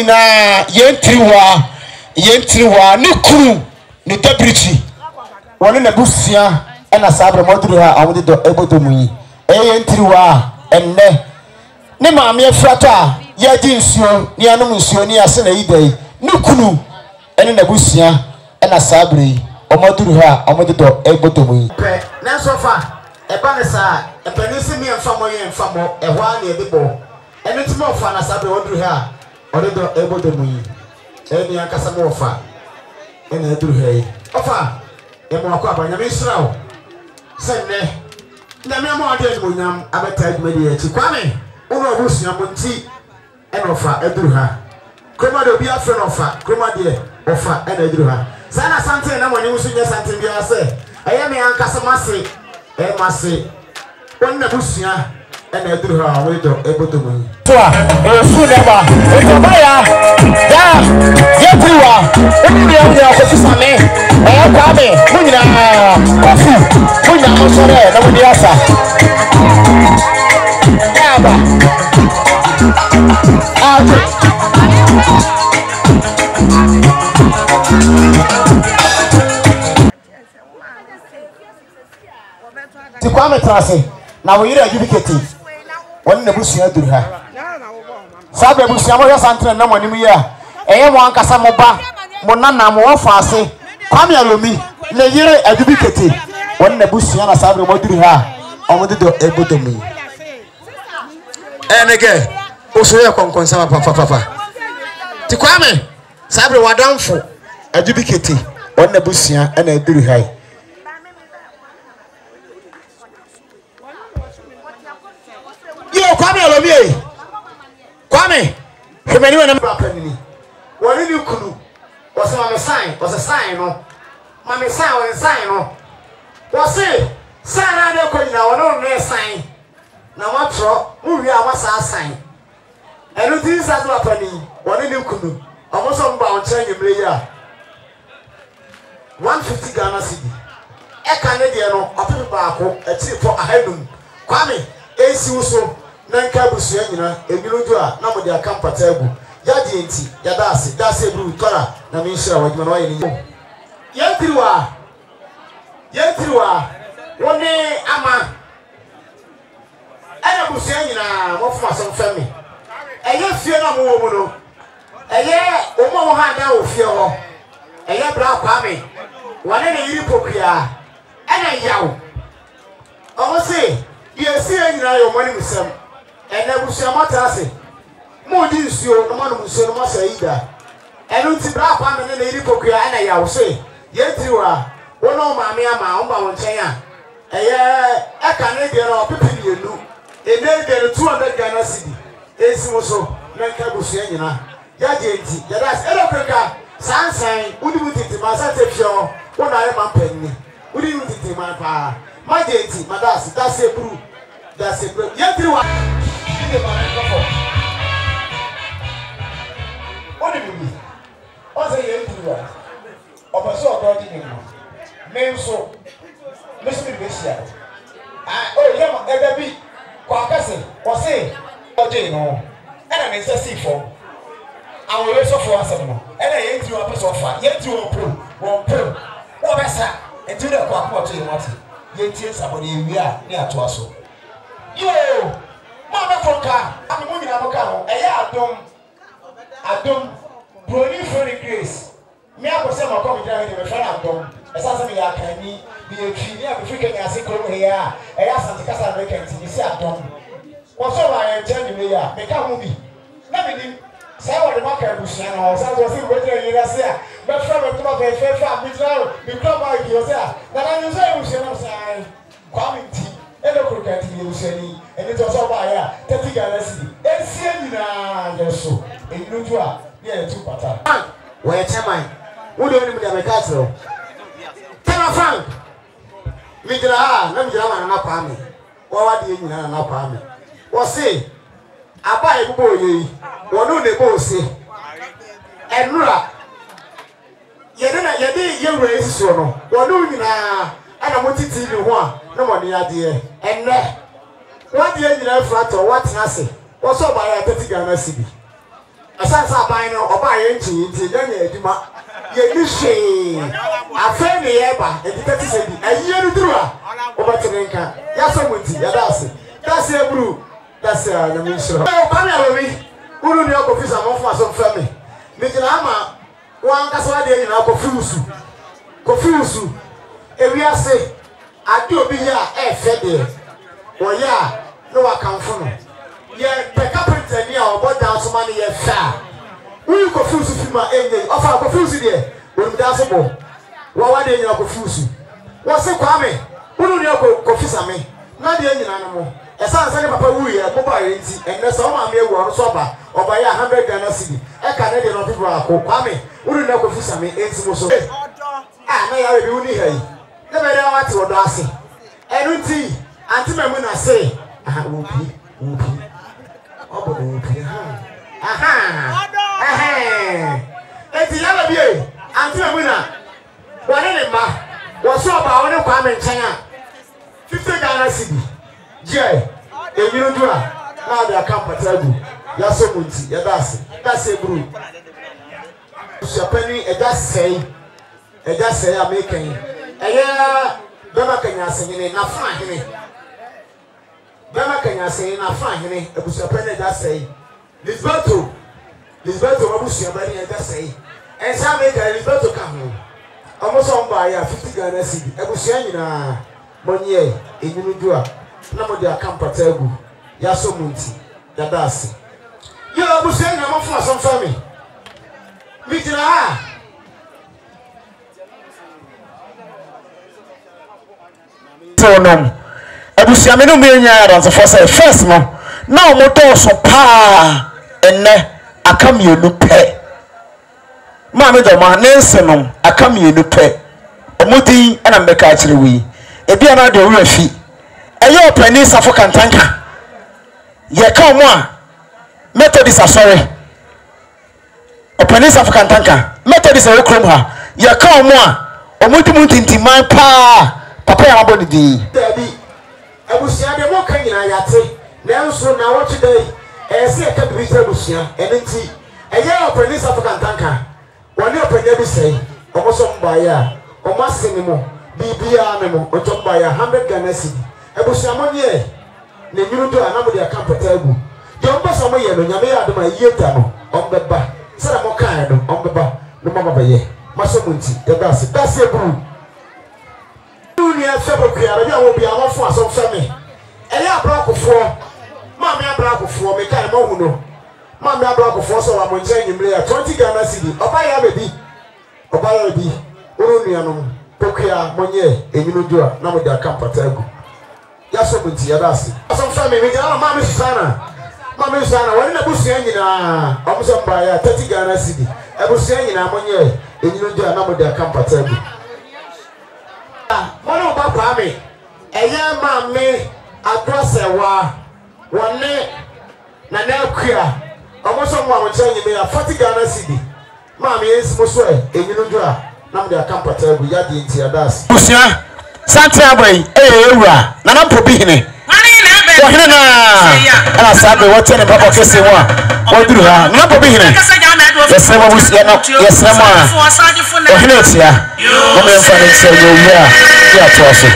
[SPEAKER 3] Yentiriwa, Nikuru, Nitabrichi. One in the Busia, and a Sabra Modria, I wanted to able to me. Yentiriwa, and Nema mere frata, Yadinsio, Nianumusio, Nia Senaide, Nukunu, and in the Busia, and a Sabri, or Modria, I wanted to able to me. Now so far, a banasa, a penissimi and family and famo, a one near the ball. And it's more fun as I want to hear, or they don't able to move. Any Ancasamofa, and I do hey. Offer, a more crop on your Israel. Send me. The memoir did with them, I better mediate to Kwame, over Russian Monty, and offer a druha. Croma will be a friend of her, Croma dear, offer and a druha. Sana Santa and one using your Santa Via say, I am a Ancasamasi, and must say, one the Russia. And I do her way to able to me. So, Suneba, Maya, get you are. Only the office of me. I am coming. Muna, coffee. Muna, also there. No, the answer. To come at us. Now we are educating. One the bush here to her. Sabe Bushamo Santa no money here. One Casamoba, Monana, more fancy. Come here, Lumi. The year educated. One the bush here, Sabe Modriha. I wanted to able to me. And again, also your concern, Papa. To Kwame, Sabe Wadam for educated. One the bush here and I do high. Kwame Alomie Kwame Hemeni we na panini woni ni kunu was my sign was a sign no my sign was a sign no was say sign na de ko nyina wono no sign na watro mu wi a wasa sign enu ti sa do panini woni ni kunu omoso mba on chen yemre ya 150 Ghana cedi e ka ne de no apepe baako e ti for ahadum Kwame esi uso Nanka busuya nyina ebirudu a na mo de akampata egu ya de enti ya dase ebru tora na me nhira wadwuma no aye ni yentiriwa woni ama ana busuya nyina mo fuma so fami eye fie na mo wo mu no eye o mo ha da o fie ho eye bra Kwame wane ne yiri pokua ana yawo o se yesi nyina yo mo ni musem and I will say, Matase, more this you, no one will say, no master either. And until black woman and lady Pokia, and I will say, yet you are one of my mamma, one China. I can't get all people you know. And then there are 200 Ghana city. It's also Nankabusiana. Yajenti, that's Eloka, Sansan, would you put it, my Santa, one I am penny. Would you put it, my pa? My dainty, my that's a brew. That's a brew. Yet you are. What do you mean? What's a young people? Of a sort of name so, Mr. Bishop. Oh, yeah, Eddie, Quackassin, or say, or Jane, and an excessive form. I will also for us, and I ain't you up so far, yet you won't pull, what I said, and do the quack to you, Martin. Yet, somebody we are near to us. Yo! Mama Fonka, I'm moving out of Adum Brony Frony Grace. Me I go say my come down here, my friend Abdom. As I say, I can be a tree, I be freaking as a club here. I ask Santa Casa vacancy, you see Abdom. What's all I am telling you here? Make a movie. Let me say what the market was saying. I was saying, what you say, but from a club, a fair family, the club like you say. But I was saying, I'm saying, quality. Hello, cricket, you say, and it was over here. 30 galaxy. And see, yes, so. And you do yeah, 2 pattern.
[SPEAKER 2] Where am who do you mean? Castle? Tell a Frank. Mijra, let me go and up me. What do you mean? An up me. What say? I buy a boy, what do they both say? And Nura, you didn't you raise so. What do you mean? And I want to tell you one. No money idea. And what do you know flat or what I say? What's up by a 30 galaxy? Asasa aban no oba ye nti dan ye aduma ye ni hwe afa ne ye ba edikati se bi aye no duru a oba tenenka ya so munti ya dase ebru dase a na misro o ba me awomi uru ni okofisa mo fo aso fa me gina ama wan kasa de nyina kofiusu ewiase ade obi ya efe de wo ya no wakamfo no ye peka pretend ya oboda so man ye fa we confuse fima enye ofa confuse de we da so bo wa de nyina confuse wo se kwame unu ni confuse me na de nyina no mo esa nsa ne papa wu ye mo ba ye nti enne so ma me ewu ono so ba oba ya 100 Ghana cedi e ka ne de no people akọ kwame unu ni confuse me enti mo so na ya we bi uni hai ne be de wa ti odo ase enu nti anti me mu na say upi obo upi eti ya ba bie anti me mu na wone ne ma wo so ba wone kwa me nchen a 50 Ghana cedi je enyiro dura na da kampatagu ya so munti ya dase bru Japani eja sei American eya bema kanya sene na fa hene bema kanya sene na fa hene ebusu Japani eja sei Lisberto abusu Japani eja sei ensa American Lisberto ka ho omoso mba ya 50 Ghana cedi ebusu anyina monye enyinu dua na mo dia kampata egu ya so munti ya dase yo abusu anyina mo fa so fa me mitira ha tonom abusu amenu me nya ranzo for say first no na o moto so pa enne akamienu pe ma me do ma nense no akamienu pe omudi ana mbeka akire wi ebi ana de owura fi eyo opani safo kantanka ye ka omo a Methodist asore opani safo kantanka Methodist e krom ha ye ka omo a omudi muntintiman pa papa ya maboni di dabi abusia de mo kan nyina yate nanso na wo chidai ese e ka bi tra abusia enenti eye opani safo kantanka woni opani bi sei omoso mba ya omasini mo bibia me mo otomba ya 100 Ghana cedi abusia mo nie na nyuru do anamo de akampata agu de omba so mo ye no nyame ya adoma yeta no ombeba sara mo kan no ombeba no mama baye maso munti ya dase buru ni afebo kuara bia wo bia wofo aso fami eya abrakofo ma me abrakofo me kai mo hu no ma me abrakofo so wa mo nche nyimre ya 20 Ghana cedi oba ya bi uru ni anu pokia monye enyinu dua na mo da kampata agu ya so munti ya dase aso fami me jana ma me susana wani na busu nyina omuso mba ya 30 Ghana cedi ebusu nyina monye enyinu dua na mo da kampata agu mono ba kwame eya ma me adresse wa wonne na na akua omoso mo awon chenye me ya 40 Ghana cedi ma me ensimo so enyinu dua na mo de akampata agu ya de nti adas busia santia boy ewura na na mpo bi hene wo hene na ana sabe wote ne papa kese wa woduru ha na mpo bi hene yesema busia no yesema wo hene tia mo me mfa ne se yo ya ya toaso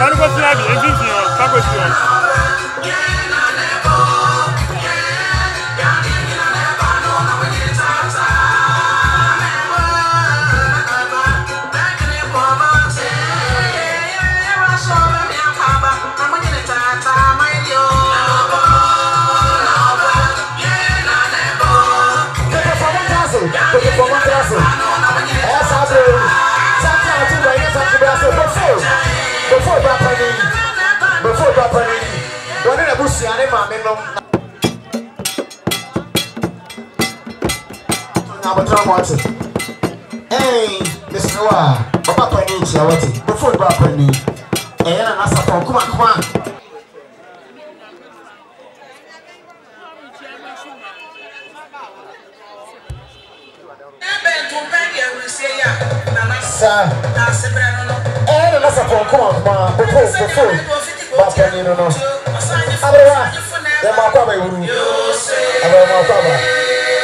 [SPEAKER 4] Manu ko sina bi engine yo ka ko si yo.
[SPEAKER 3] Hey, Mr. Noah, Papa Penny, before Penny, and I support. Come on. Sir, and I support. Come on, before Penny, no.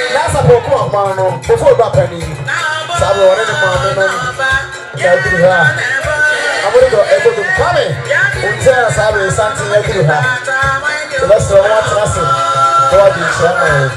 [SPEAKER 3] That's a book of Mano before Bappany. Sabo and Mamma. I'm going to go able to come in. Tell us how is something like you have. So that's the one lesson. God is sharing.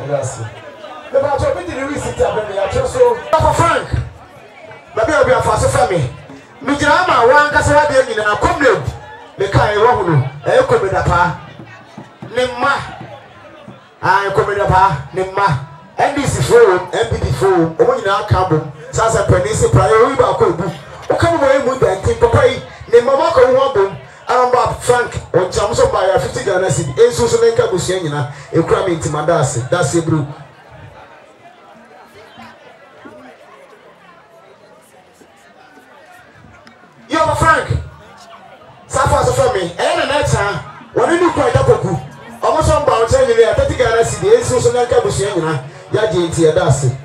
[SPEAKER 3] Grazie. The battle with the receipt of the Atroso. Papa Frank, maybe I'll be a fast family. Mijama, one Cassadia in a community. The Kai Rohunu, a Comedapa. Nimma. I Comedapa, Nimma. And this is for MPD phone, or in our carbon, Sasa Penisi Priori Bakobu. O come away with that thing, Papa, Nimamako Wabum. Bob Frank on Chamso by a 50 Ghana city, and Susan Cabusiana, a crime into Madasi, that's a brew. You're Frank Safa for me, and an answer. When you quite up a coup, almost on bound 10 million, 30 Ghana city, and Susan Cabusiana, Yaji, Dasi.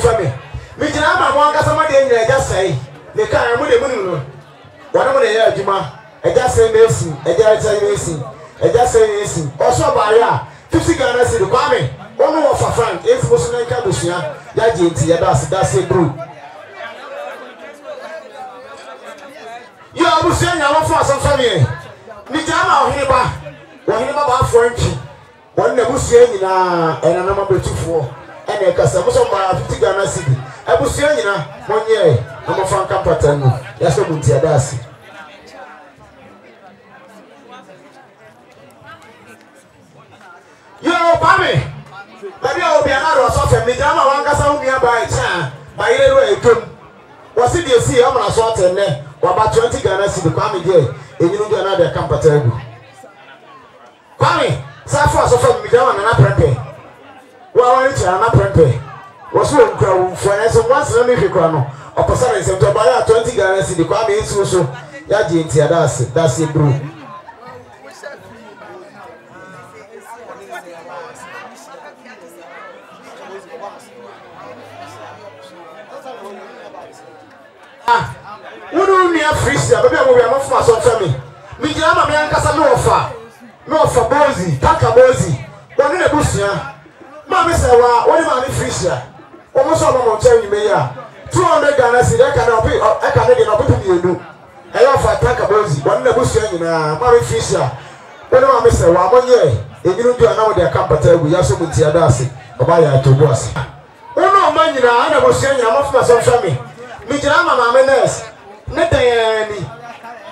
[SPEAKER 3] From me. Mijama wanga somebody in there just say they can't move the moon. One of the air Juma, a just say Mason, a just say Mason, a just say Mason. Also by 50 Ghana city, Kwame, one more for Frank, if Muslim Cabusia, Yaji, that's a brew. You are saying I want for some family. Mijama Hiba, one Hiba Frenchy, one Nebusian and a number 24. And a Casamoso by 50 Ghana city. I was saying, 1 year, I'm a Frank Campatano. Yes, I'm going to Dasi. Yo, Pammy, maybe I'll be another sort of Midama Wangasa nearby Chan, by a good. Was it you see? I'm a sort of there, or about 20 Ghana city, Kwame Gay, and you do another Campatano. Kwame, Safa from Midama and Apprentice. Well, I'm not prepared. Was one crowd for us once let me be crown. Or person to buy 20 Ghana city, Kwame so Yaji, that's a brew. Who do near freezer? Maybe I will be a month for some family. Mijama Bianca no for Bozy, Taka Bozy, one in a bush. Mammy said, what am I freezer? Almost all of them you may 200 Ghana city, I cannot be, I can't get up with you. I offer Taka Bozy, one in a bush, Mammy freezer. When I miss a 1 year, if you do another their company, we are so with Tiadasi, or buy a to boss. Oh no, man, you know, I was saying, I'm off my son family. Mijama, my menace, Netayani,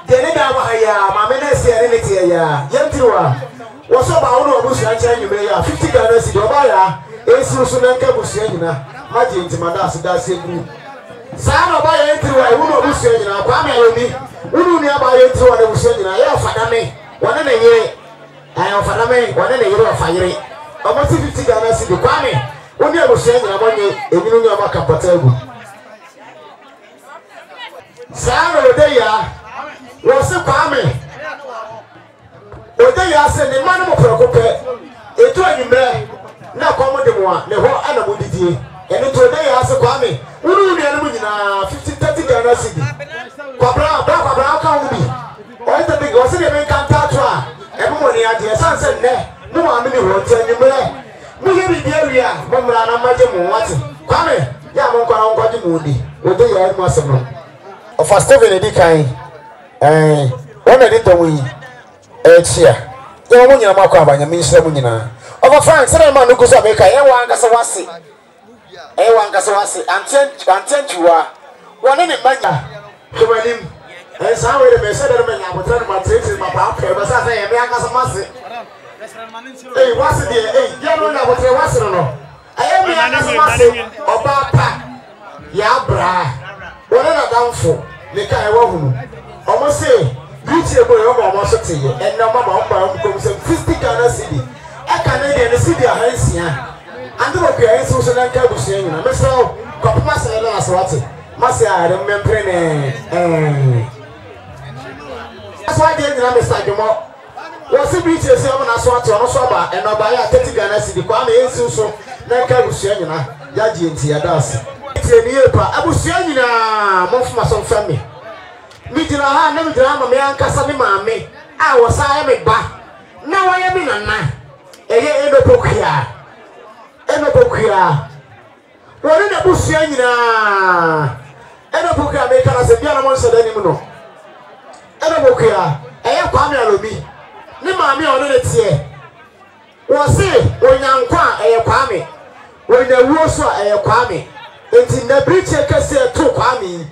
[SPEAKER 3] Denida, my menace, Yanitia, Yantua. What's about all of us? I tell you, 50 Ghana city, or buy a Susan Cabusiana.
[SPEAKER 2] maji intimada so da se bru saa no ba ye ntiri wa ewu no busu nyina kwa me aloni unu ni aba ye ntiri wa na busu nyina ye ofada me wona na yire ay ofada me wona na yire ofa yire omo 50 Ghana cedi kwa me woni abusu nyina monye enyinu ni aba kapata egu saa no de ya wo se kwa me ode ya se ni manu mo prekope etu anyimre na komo de mo a ne ho ana mo didie ene to ode ya se kwa me unu ni anu nyina 50-30 Ghana cedi kwabra ka wo bi o ite bi go se de me kan ta to a e mo ni ade sanse ne mo ma me ni ho ti anyimre mo ye bi bia wi a mo mra na maje mo wate kwa me ya mo nkwa na nkwaje mo di ode ya mo asem no of a Steven Edikan wona de to wi chia yo mo nyina makwa abanya minhira mo nyina over Frank say man no go so America ye wan kasa wase antentuwa wona ne manya hwanim sa we de be say de manya abotra no matrix ma pa pa be say ye me akasa mase wase de ye no na abotra wase no aye me akasa mase oba pa ya bra wona na danfo ne kai wa hunu omo say Beauty boy, I'm almost to you, and no mamma, I'm going to 50 Ghana cedi. I can't the city of Hansia. And the okay, so I can't be saying, I'm so Papa as what Massa, I remember. That's why I didn't understand you more. Was the beauty of someone as what on a soba and no buy a 30 Ghana cedi, Kwame, so Nanka was saying, Yaji and Tia Das. It's a near pa, I was saying, most my son family. Mijina ha na mijina ma me ankasa me maame a wo saa me ba na wo ye me nana eye enopokua woni na busua nyina enopokua me kana se bia na mo nsada nim no enopokua eye kwa me alobi ne maame ono ne tie wo se onyankwa eye kwa me wonya wuo so eye kwa me enti na briche kase to kwa me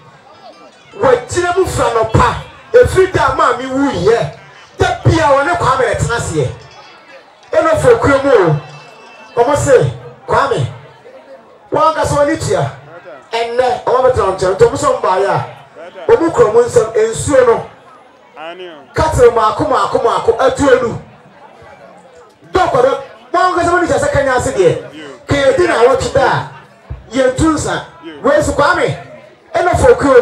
[SPEAKER 2] wajire mu frano pa efrida ma mi wuye da bia wona kwa me tena se eno fokuo mu omo se kwa me wanga so ni tia enne omo betra onche to mu so mba ya omu kromu nsem ensuo no katro maako atuelu dokoro wanga so ni tia sekanya ase de ke di na wotida ye tunsa wesu kwa me eno fokuo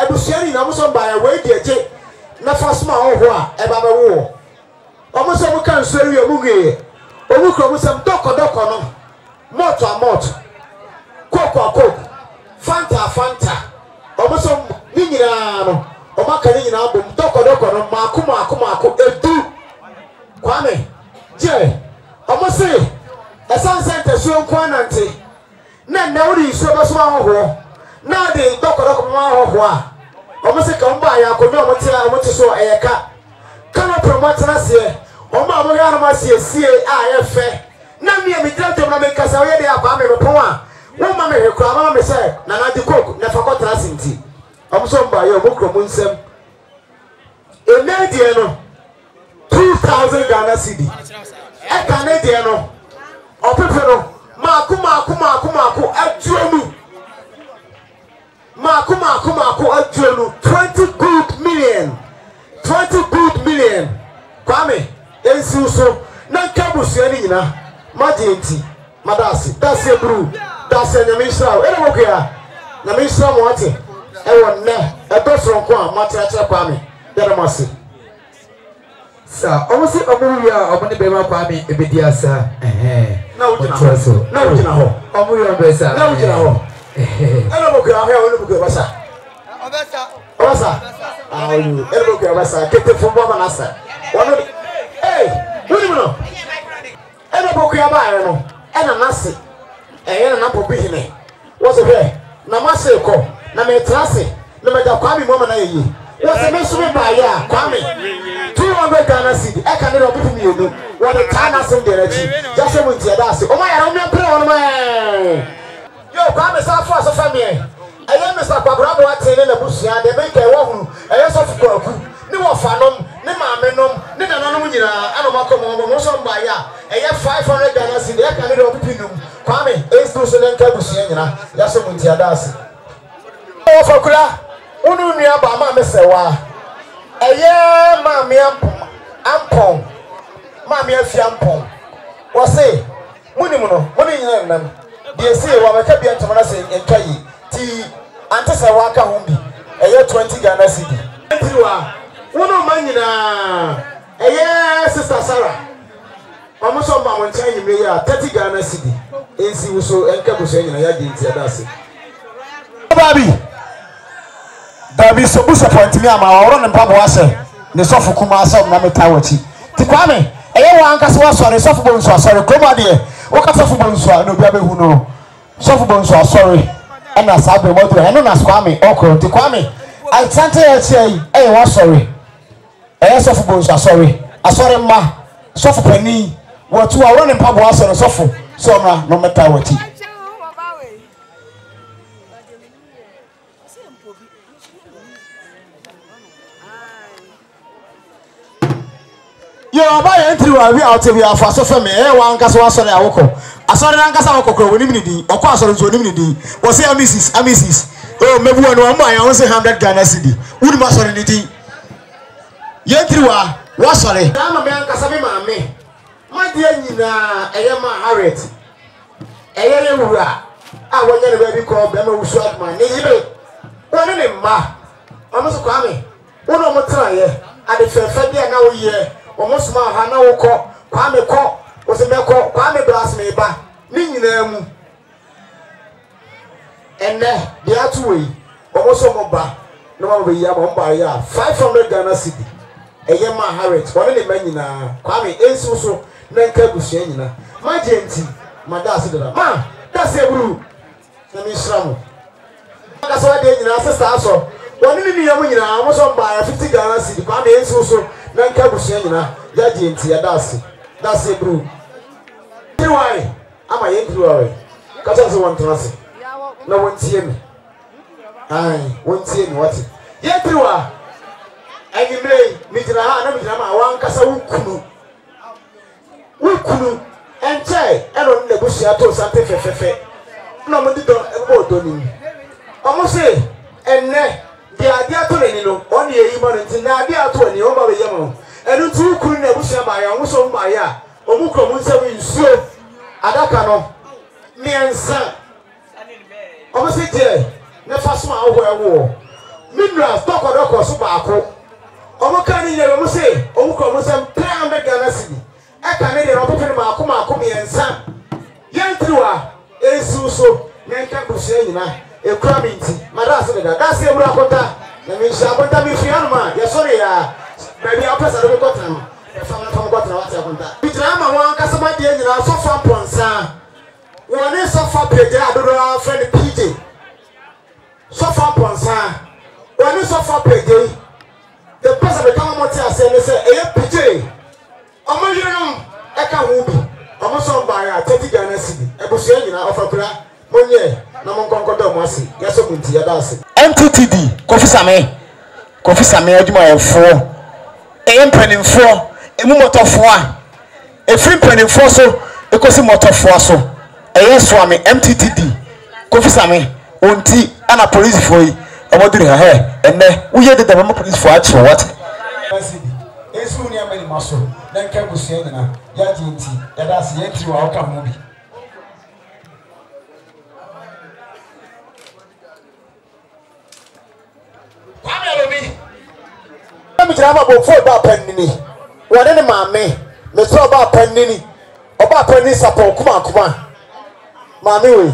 [SPEAKER 2] ebusuani na muso mbaya we di eje na fasma oho a eba be wo omuso mu kan so wi omuge omukro musam doko no moto koko fanta omuso ni nyina no omaka ni nyina bom doko no maako edu kwame je omusi esanse ntesuo nkwanante na wuri so baso oho na de doko ma ho a omo se ka mba ya ko nyo mo ti so eyeka kana promote na se omo amo ya no ma sie a ye fe na mi dira na me kasa o ye de aba me pon a wo ma me hekura ma me se na na di coke na fa ko tra sinti omo so mba ya omo kro mo nsem ene die no 2000 Ghana cedi e kana die no opepe no maako atuomu Maku adwenu 20 good million kwame ensi so na kabusu ani nyina magenti madasi dasi bru dasi nyamisha ene mokia na misha moate ewo ne edosronko a matracha kwame dere masi
[SPEAKER 5] sa omusi omuya omuni bema kwame ebediasa
[SPEAKER 2] na ujina ho
[SPEAKER 5] omuya besa
[SPEAKER 2] na ujina ho ene mokia ha wonu mokia basa obasa ayu ene mokia basa kete fumbo manasa wono woni mo ene mokia ba no ene nase ene na popi hine wo se hwe na mase ko na me trase na me da kwame mo na yeyi wo se me sumi ba ya kwame 200 Ghana cedi e ka ne do pipu mi enu wo de kana sem de rachi just say munti da ase o ma ya o me pre won ma yo kwame sa fo so famie eye Mr. Kwabrabo atene na busia de be kai wo hunu eye so fukwaku ni wo fanom ni maamenom ni nananom nyina anomakomo mo so mba ya eye 500 Ghana cedi e ka ne do pipu num Kwame estu so nenka busuya nyina ya so munti adase o fakula unu nua ba ma me sewa eye ma me ampon ma me afia ampon wo se muni muno muni nyina nam de se wa meka bia ntoma na se entwa yi ti ante se wa ka ho bi eye 20 Ghana cedi entiwa unu ma nyina eye sister Sarah Mamuso mba mwancha nyimre ya 30 Ghana cedi ensi wuso enka buso nyina ya di ntia dase babi dabi so buso point me ama oro ne mpabo ase ne sofu kuma ase na meta wachi ti Kwame eye wa anka se wa so ne sofu bo nso asore koma de wo ka sofu bo nso na obi abehu no sofu bo nso asore ana sabe mo de eno na Kwame okro ti Kwame altante ya chei eye wa sorry eye sofu bo nso asore ma sofu pani what you are running pabo aso no sofo so na no meta wati yo aba entry wa we out we afa so fe me wa anka so asore awoko asore na anka sa awoko woni mi di okọ asore zo ni mi di wo say amisis oh mebu no am ayan wo say 100 Ghana cedi woni ma asore ni di yentri wa sore na ma me anka sa me ma me Madia nyina eyema Harriet eyere wura a wonya ne baby ko be ma wusu adma ne yire woni ne mma omoso Kwame wono mo tra ye ade fefe bia na wo ye omoso ma ha na wo ko Kwame ko wo se me ko Kwame bras me ba ni nyina mu enne de atuwe omoso mo ba no ma be ya mo ba ya 500 Ghana cedi eyema Harriet woni ne ma nyina Kwame ensu so nanka busuya nyina magenti madase dada ma dase eburu na mi shramu aka so de nyina sister aso woni ni yam nyina mo so mba 50 Ghana cedi kwa me enso so nanka busuya nyina ya genti ya dase eburu tiwai ama ye tiwai ka so won trase na won tie mi ai won tie mi wati ye tiwa anyi mi jira ha na mi jira ma wan kasa wukunu wukunu enche eno ne busia to sante fefefe na mo dido ebo do ni omo se enne di ade ato ni no oni eyi mo nti na ade ato ni o ba we yemo enu tu wukunu ne busia ba ya wo so mba ya omu kro mu nse wi nsuo adaka no miensa omo se je ne faso ma wo ewo minra stokodoko so ba ako omo kan ni ye mo se omu kro mu se 300 Ghana cedi eka ne de ropo pene maako miensa yentriwa esu so nenka kusia nyina ekura minti madase de dase ebura konta na minhia konta mi fiano ma ye sori ya baby apesa do kotan e fama fama kotan wate konta bitra ma wan kasama de nyina so fa ponsa woni so fa peje adodo friend PJ so fa ponsa woni so fa peje the person become moti ase ne se eye PJ omo yirum eka hu bi omo so ba ya 30 Ghana cedi ebusuya nyina ofakura monye na monkonkodo mo ase yeso munti ya dase NTTD Kofi Same adwuma yefo empanimfo emu motofo a efrim panimfo so ekosi motofo so eyeso ame MTTD Kofi Same onti ana police foi omoduri ha he enne uye de dem police for achi what esu ni amani maso nanka busuya nyina ya jinti ya dase yentri wa oka ho bi Kwame Alobi mi jira ma bo fo ba panini wone ne maame me so ba panini oba panini sapo kuma maame we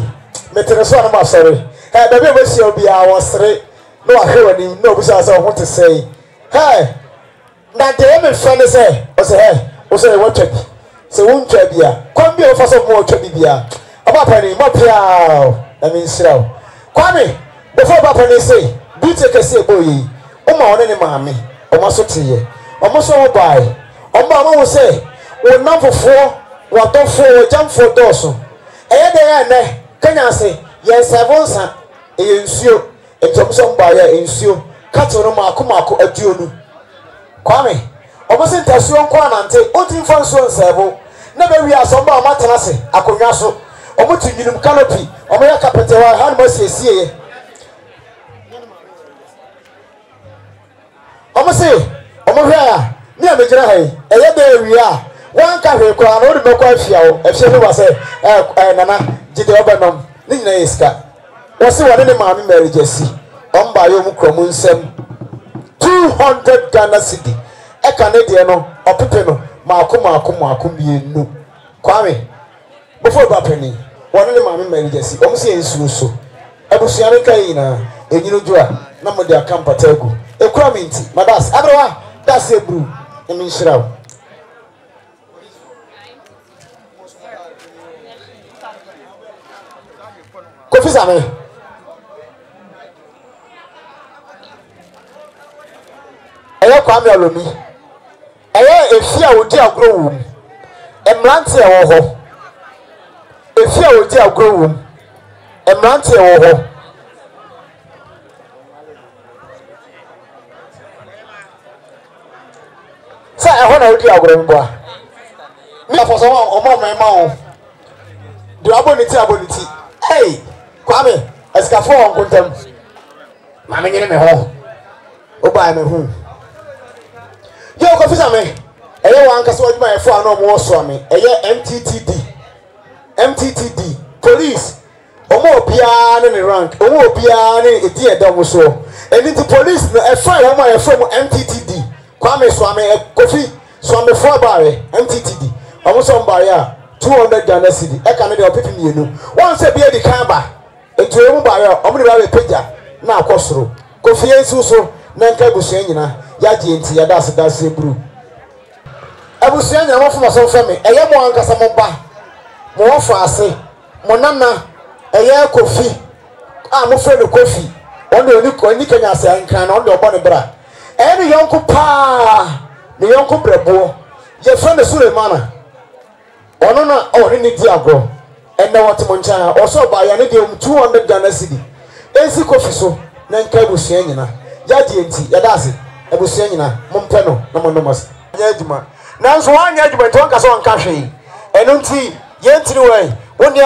[SPEAKER 2] me tere so na ma sore be be si obi a wo sere no ahwani no busa sa ho te sei na de me fe ne se o se what check se won twa bia kwa bi o fa so mo twa bia oba panini mo pia na mi nsiraw Kwame before ba panini say bi take say boyi o ma wone ne maame o ma so tiye o mo so bai o ma wo say wo namfofo wo tofo wo jamfo doso eye de ya ne kanya say ye 7 sa e nsuo e tom so bai ya nsuo kato no maako aduonu Kwame o mo se ntasuo nko anante o tin fa nsuo nsebo na be wi aso ba o matena se akonwa so
[SPEAKER 3] omo tu yinum canopy omo ya carpet wa han mo siesie omo se omo hwe a ni amejira ha eye de ewia wan ka hwe kwa no de mekwa afia o afia ni wa se nana jide obanom ni nyina yeska wo se wone ne maami marriage si omba yo mu kromu nsem 200 Ghana cedi e ka ne de no opepe no maako mienu kwame before ba penny wone ne maami marriage si omo se ensuso abusua ne kai na enyino jo a na mo de akampata egu ekura minti madas abrewa das ebru emi shiraw Kofi Same eya kwame alomi eya efi a wodi agro wo emrante e wo ho efi a wodi agro wo emrante e wo ho sa e ho na wodi agro mbo a mi afoso omo mema o do aboniti hey kwame eskafo on kontem ma me nyene me ho oba me hu yo Kofi Same eye wan kaso aduma efo ana omo so ame eye MTTD police omo obia ne rank omo obia ne edi edom so eni ti police no efo e omo efo mo MTTD kwame so ame Kofi so ame fo bare MTTD omo so mbare a 200 Ghana cedi e ka ne de opipi mienu won se bia di kan ba etu emu bare omo de ba be peja na akosoro Kofi ensu so na nka busuan nyina ya je enti ya das ebru abusuan nyina mo fo so fami eye mo ankasa mo ba mo fo ase mo nana eye Kofi a mo fre no Kofi oni kanya ase ankan na ondo obo ne bra ene yonko pa ne yonko brebo ye fre ne Sulemana ono na ni di agro ene wote mo ncha o so ba ya ne de 200 Ghana cedi ensi Kofi so na nka busuan nyina ya di enti ya dase ebusuan nyina mo mpe no na mo no mas nya adwuma nanso wanya adwuma to nka so nka hwe eno nti ye ntiri we oni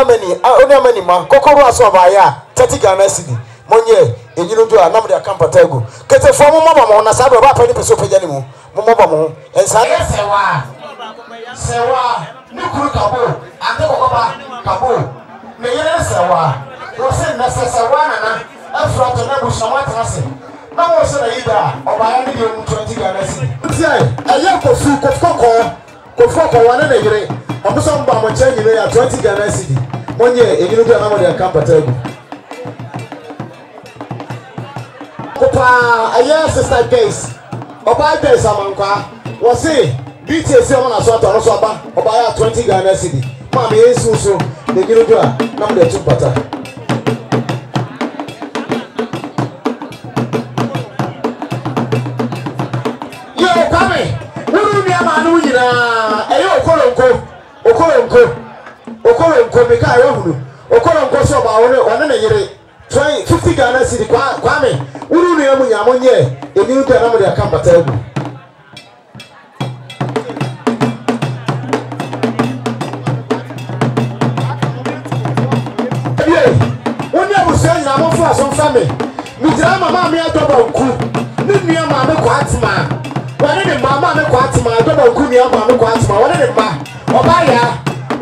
[SPEAKER 3] amani ma kokoro aso ba ya 30 Ghana cedi monye enyino do a na mo de akampata egu kete fo mo mama mo na sabe ba pa ni peso peja ni mo mama mo ensa sewa ni kuru kabo ante kokoba kabo me yere sewa wo se na sewa na afrato na bu shamata se na wo se na ida oba ya ni de 20 Ghana cedi ti aye Kofi kokoko wane na yere obuso mba mo che nyire ya 20 Ghana cedi monye enyino do na mo de akampata egu kopa aye sister case oba case amankwa wo se BTS o na so ato no so aba oba ya 20 Ghana cedi ma me yesu so de enyino do a na mo de tumpata kwame wuru ni ama nu nyina eyo okoronko me ka ehunu okoronko so ba wona na yire 50 Ghana cedi kwame wuru ni amu nyamo nye eni do na mo de akampata egu woni abusuan nyina mo fo aso fame mi jira mama mi adoba nku ni nua ma me kwa atima wane ne mama me kwa atima adoba nku nua ma me kwa atima wane ne ma oba ya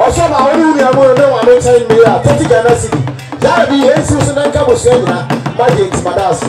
[SPEAKER 3] oso ma woni nua mo ne wa me chain me ya 30 Ghana cedi ya bi yesu so na nka abusuan nyina ma je ntima das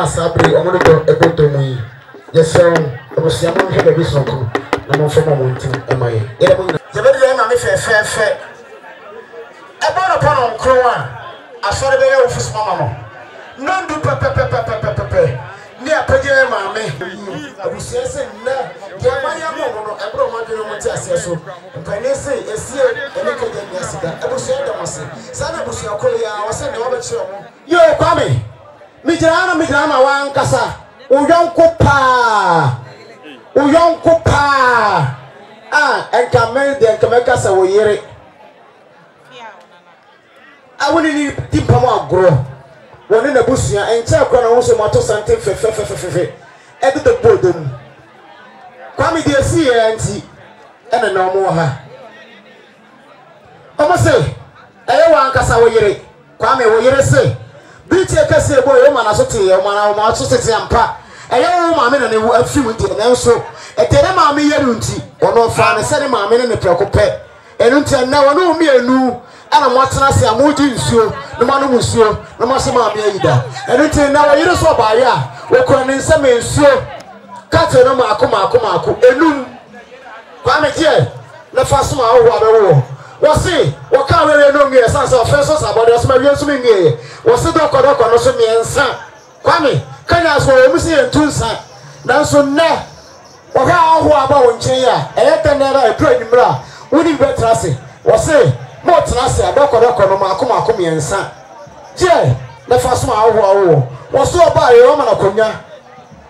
[SPEAKER 3] Sabri, I'm going to go to me. Yes, sir. I was young and had a business. I'm on for moment. Am I? The very young and fair. I bought upon Crowan. I saw the very office, mamma. None do pepe. Near Pajama, mammy. I was saying, no, I brought my little Matias. And I say, yes, here, and I can yesterday. I was saying, I was saying, Sana was your colleague. I was saying, you're coming. Mijana wan kasa uyonko pa enka me de enka me kasa wo yere awoni ni timpa mo agro woni na busua enche akwa na wo so moto sante fe edu de bodom kwa mi de si enti ena na omo ha omo se eye wan kasa wo yere kwa me wo yere se Biche kase boy o mana so te o mana so tete ampa eye o ma me na ne afim nti na nso etere ma me yeru nti ono fa ne se ne ma me ne prekope enu nti na wono mi enu ana mo tena se amoji nsuo ne ma no nsuo ne ma se ma me ayida enu nti na wo yere so ba ya wo ko ne nse me nsuo ka te no ma akoma enu kwa me je na fa so ma wo abewo Wasi, waka wele no nge sansa ofenso sabode osma wiensu mi nge. Wasi doko no so miensa. Kwame, kanya so emusi entunsa. Nanso ne. Waka ahu aba wonchen ya. Eyete nera edru animra. Woni betrase. Wasi, mo trase adoko no makoma miensa. Je, na faso ahu. Wasi oba ye o mana konya.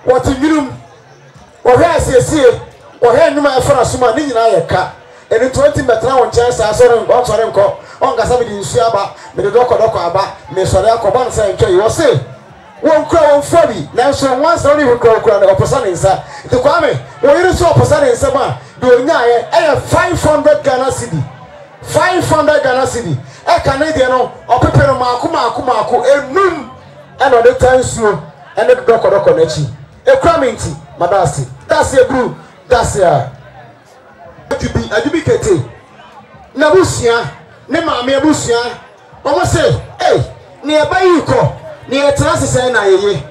[SPEAKER 3] Wati nyirum. Ohwe asiesie. Ohwe nyuma efra suma ni nyina yeka. Eni 20 metra on chance asore nko on kasa bi nsu aba me de doko aba me sore akoba nsa ntwe yo se won kura won fobi na so wan sore hu kura na oposa nsa ti kwame wo yiri so oposa nsa ma do nyaaye 500 Ghana cedi 500 Ghana cedi e Canadian no opepere maako enum e no de tansuo e ne doko na chi e kura minti madasi that's a blue that's a adubi kete na busia ne maame busia omo se ne eba yiko ne etra sese na yeye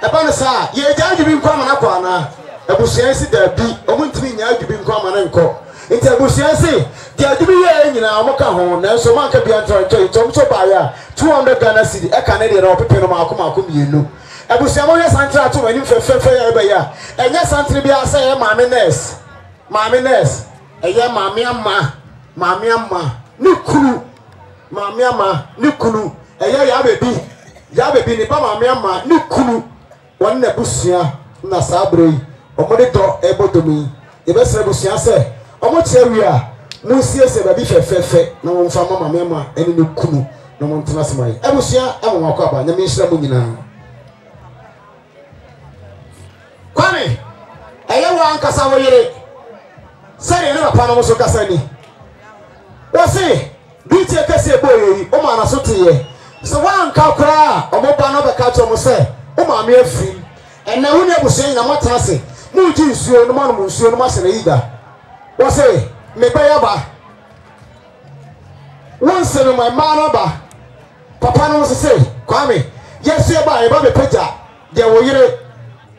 [SPEAKER 3] eba no sa ye ja adubi nkwa mana kwa na abusia si da bi omo ntimi nya adubi nkwa mana nko nti abusia se di adubi ye nyina omo ka ho na so man ka bia nto so ba ya 200 Ghana cedi e ka ne de na opepe no maako mienu abusia mo ye santra to wani fefe ya eba ya enye santre bia se ye maame nurse eye maame ama ni kunu eye ya bebi ni ba maame ama ni kunu won na busia na sabrei omode do ebodomi e be sere busia se omo chewi a munsie se ba bi fefe na won fa maame ama eni ni kunu na won tena semai e busia e won akwa ba nyame nhira mu nyina kwani eye wan kasa wo yere Sari ne papa no so kasa ni. Wose bitie kase boyi o ma na so teye. So wan ka kra o mo ba no be ka to mo se o ma me afiri. Ena hu ne busen na mo tena se. Mu ji nsuo no ma no nsuo no ma se na yida. Wose me ba ya ba. Won se no my man ba. Papa no so se kwame yesu e ba e ba be peja de wo yire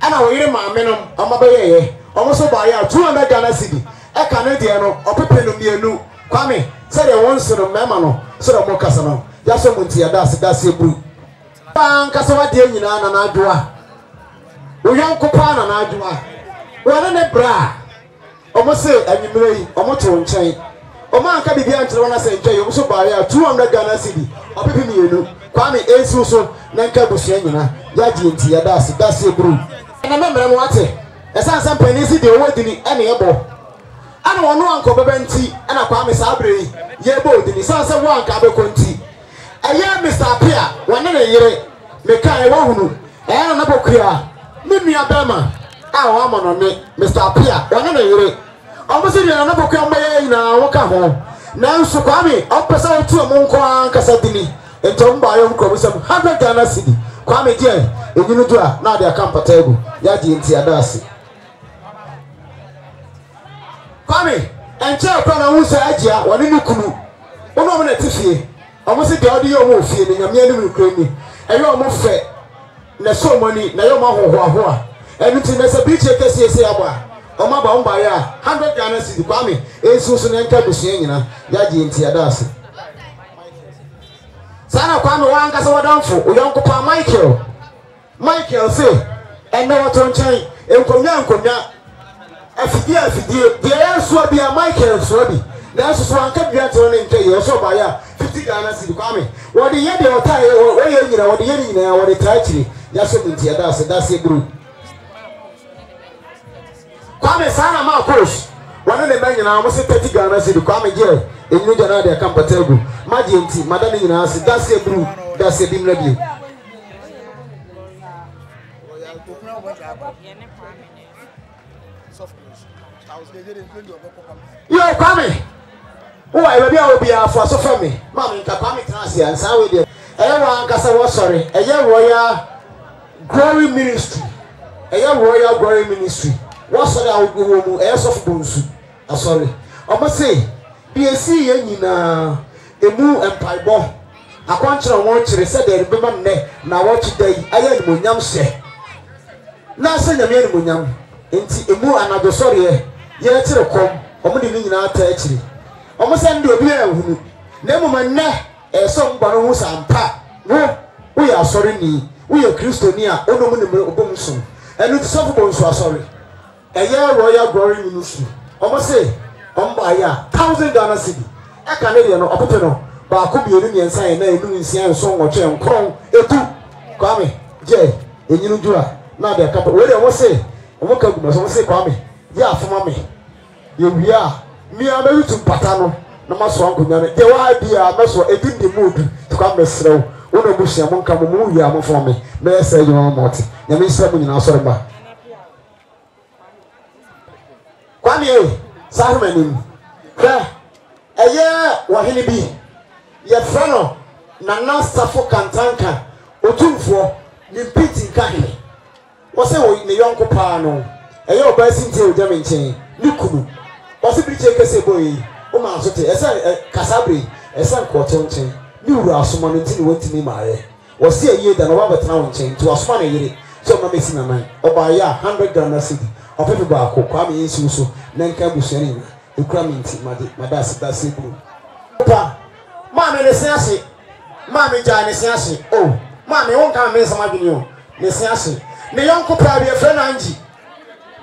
[SPEAKER 3] ana wo yire ma me no o ma ba ye o mo so ba ya 200 Ghana cedi. E Canadian no opepe no mienu kwame say the one so mema no so the mo kasa no ya so munti ya das ebru pan kasa wa de nyina na adwoa uyonko pa na adwoa wona ne bra omo se anyimire yi omo to nchen omo anka bibia ntere wona se nchen yo so ba ya 200 Ghana cedi opepe mienu kwame ensu so na nka busia nyina ya ji nti ya das ebru na memre mo ate esansan panisi de owodini ene ebo ana wono anko bebenti ana kwa me sabre ye bodi ni sanse wo anka be konti eye Mr. Pia wona ne yire me kan e wo hunu na bokua me nua bema a wo amono ne Mr. Pia wona ne yire omo se dia na bokua mbaye ina wo ka ho na nso kwa me opesa otu mo nko anka sadini entom ba yo nko busam 100 Ghana cedi kwa me die
[SPEAKER 2] enyinu do a na de akampata egu ya ji nti adase kwame enche akwa na wusa agia woni ni kunu ono mo na tifie omo se de odi yo mo fie ni nyame ani mukro ni eyo omo fe na so moni na yo ma hoho a enu ti na se biche kesi ese aba omo ba mba ya 100 Ghana cedi kwame ensusu na nka busia nyina ya ji nti adase sana kwame wanga so wadanfo uyonko pa Michael say ene wato nchan enkomya afidie de yanso bia Michael so bi na so anka bia to ne nke ye so ba ya 50 Ghana cedi kwame wodi ye de otai we ye nyina wodi ye nyina wodi taachiri ya so nti ya dase group kwame sana ma coach wana ne ba nyina mo se 30 Ghana cedi kwame je enyu jana de akampata egu maji nti madani nyina ase dase group dase bimra bi yo kwame wo ebe bia obi afo so fa me ma me nka kwame transi ansa we de ewa ankasa wo sorry eye royal glory ministry wo sorry awo mu eye so fo bonsu sorry omo say BSC ye nyina emu empaibo akwankyere won kyere se de bema nne na wo kidai aye ni monyam hye na se nyame ni monyam enti emu anado sorry ye kyere kom omo de nyina ata akyiri omo se ndi obi ahunu na emu manne so mbano hu sampa wo ya sorry ni wo ye kristoni a ono mu ne obomso enu ti so fo nso sorry eye royal glory ministry omo se omba ya 1000 Ghana cedi e ka ne de no opope no ba ko bi enu nyensa ye na enu nsia nso nwotwe nkron etu kwame je enyinu jura na de kapa we de wo se omo ka guma so wo se kwame ya afoma me ye wia mi a be tu pata no na maso ankonya ne de wa bia maso edin de mood to kwame srew wo no bushia mo nka mo mu wia mo fo me me se yo mo moti nyame sra mo nyina sore ba kwame Sarmanim. Eye wahini bi. Ye frano na Safo Kantanka otumfo ni piti kahini. Wose wo ne yonko pa no. Eye oba sinte o jame nchen. Ni kunu. Wose bi che kese boy. O ma so te esa kasabre esa nkoto nchen. Ni wura asoma no ntini wonti ni maaye. Wose eye da no wa betena wo nchen. To asoma na yire. So ma mesi na man. Oba ya 100 Ghana cedi. Opepe ba ko kwame yensu so na nka busuani na ekraminti madase buru pa mama ne siase mama ja ne siase oh mama won kan me sama dwene o ne siase ne yonko pa bi efre na anji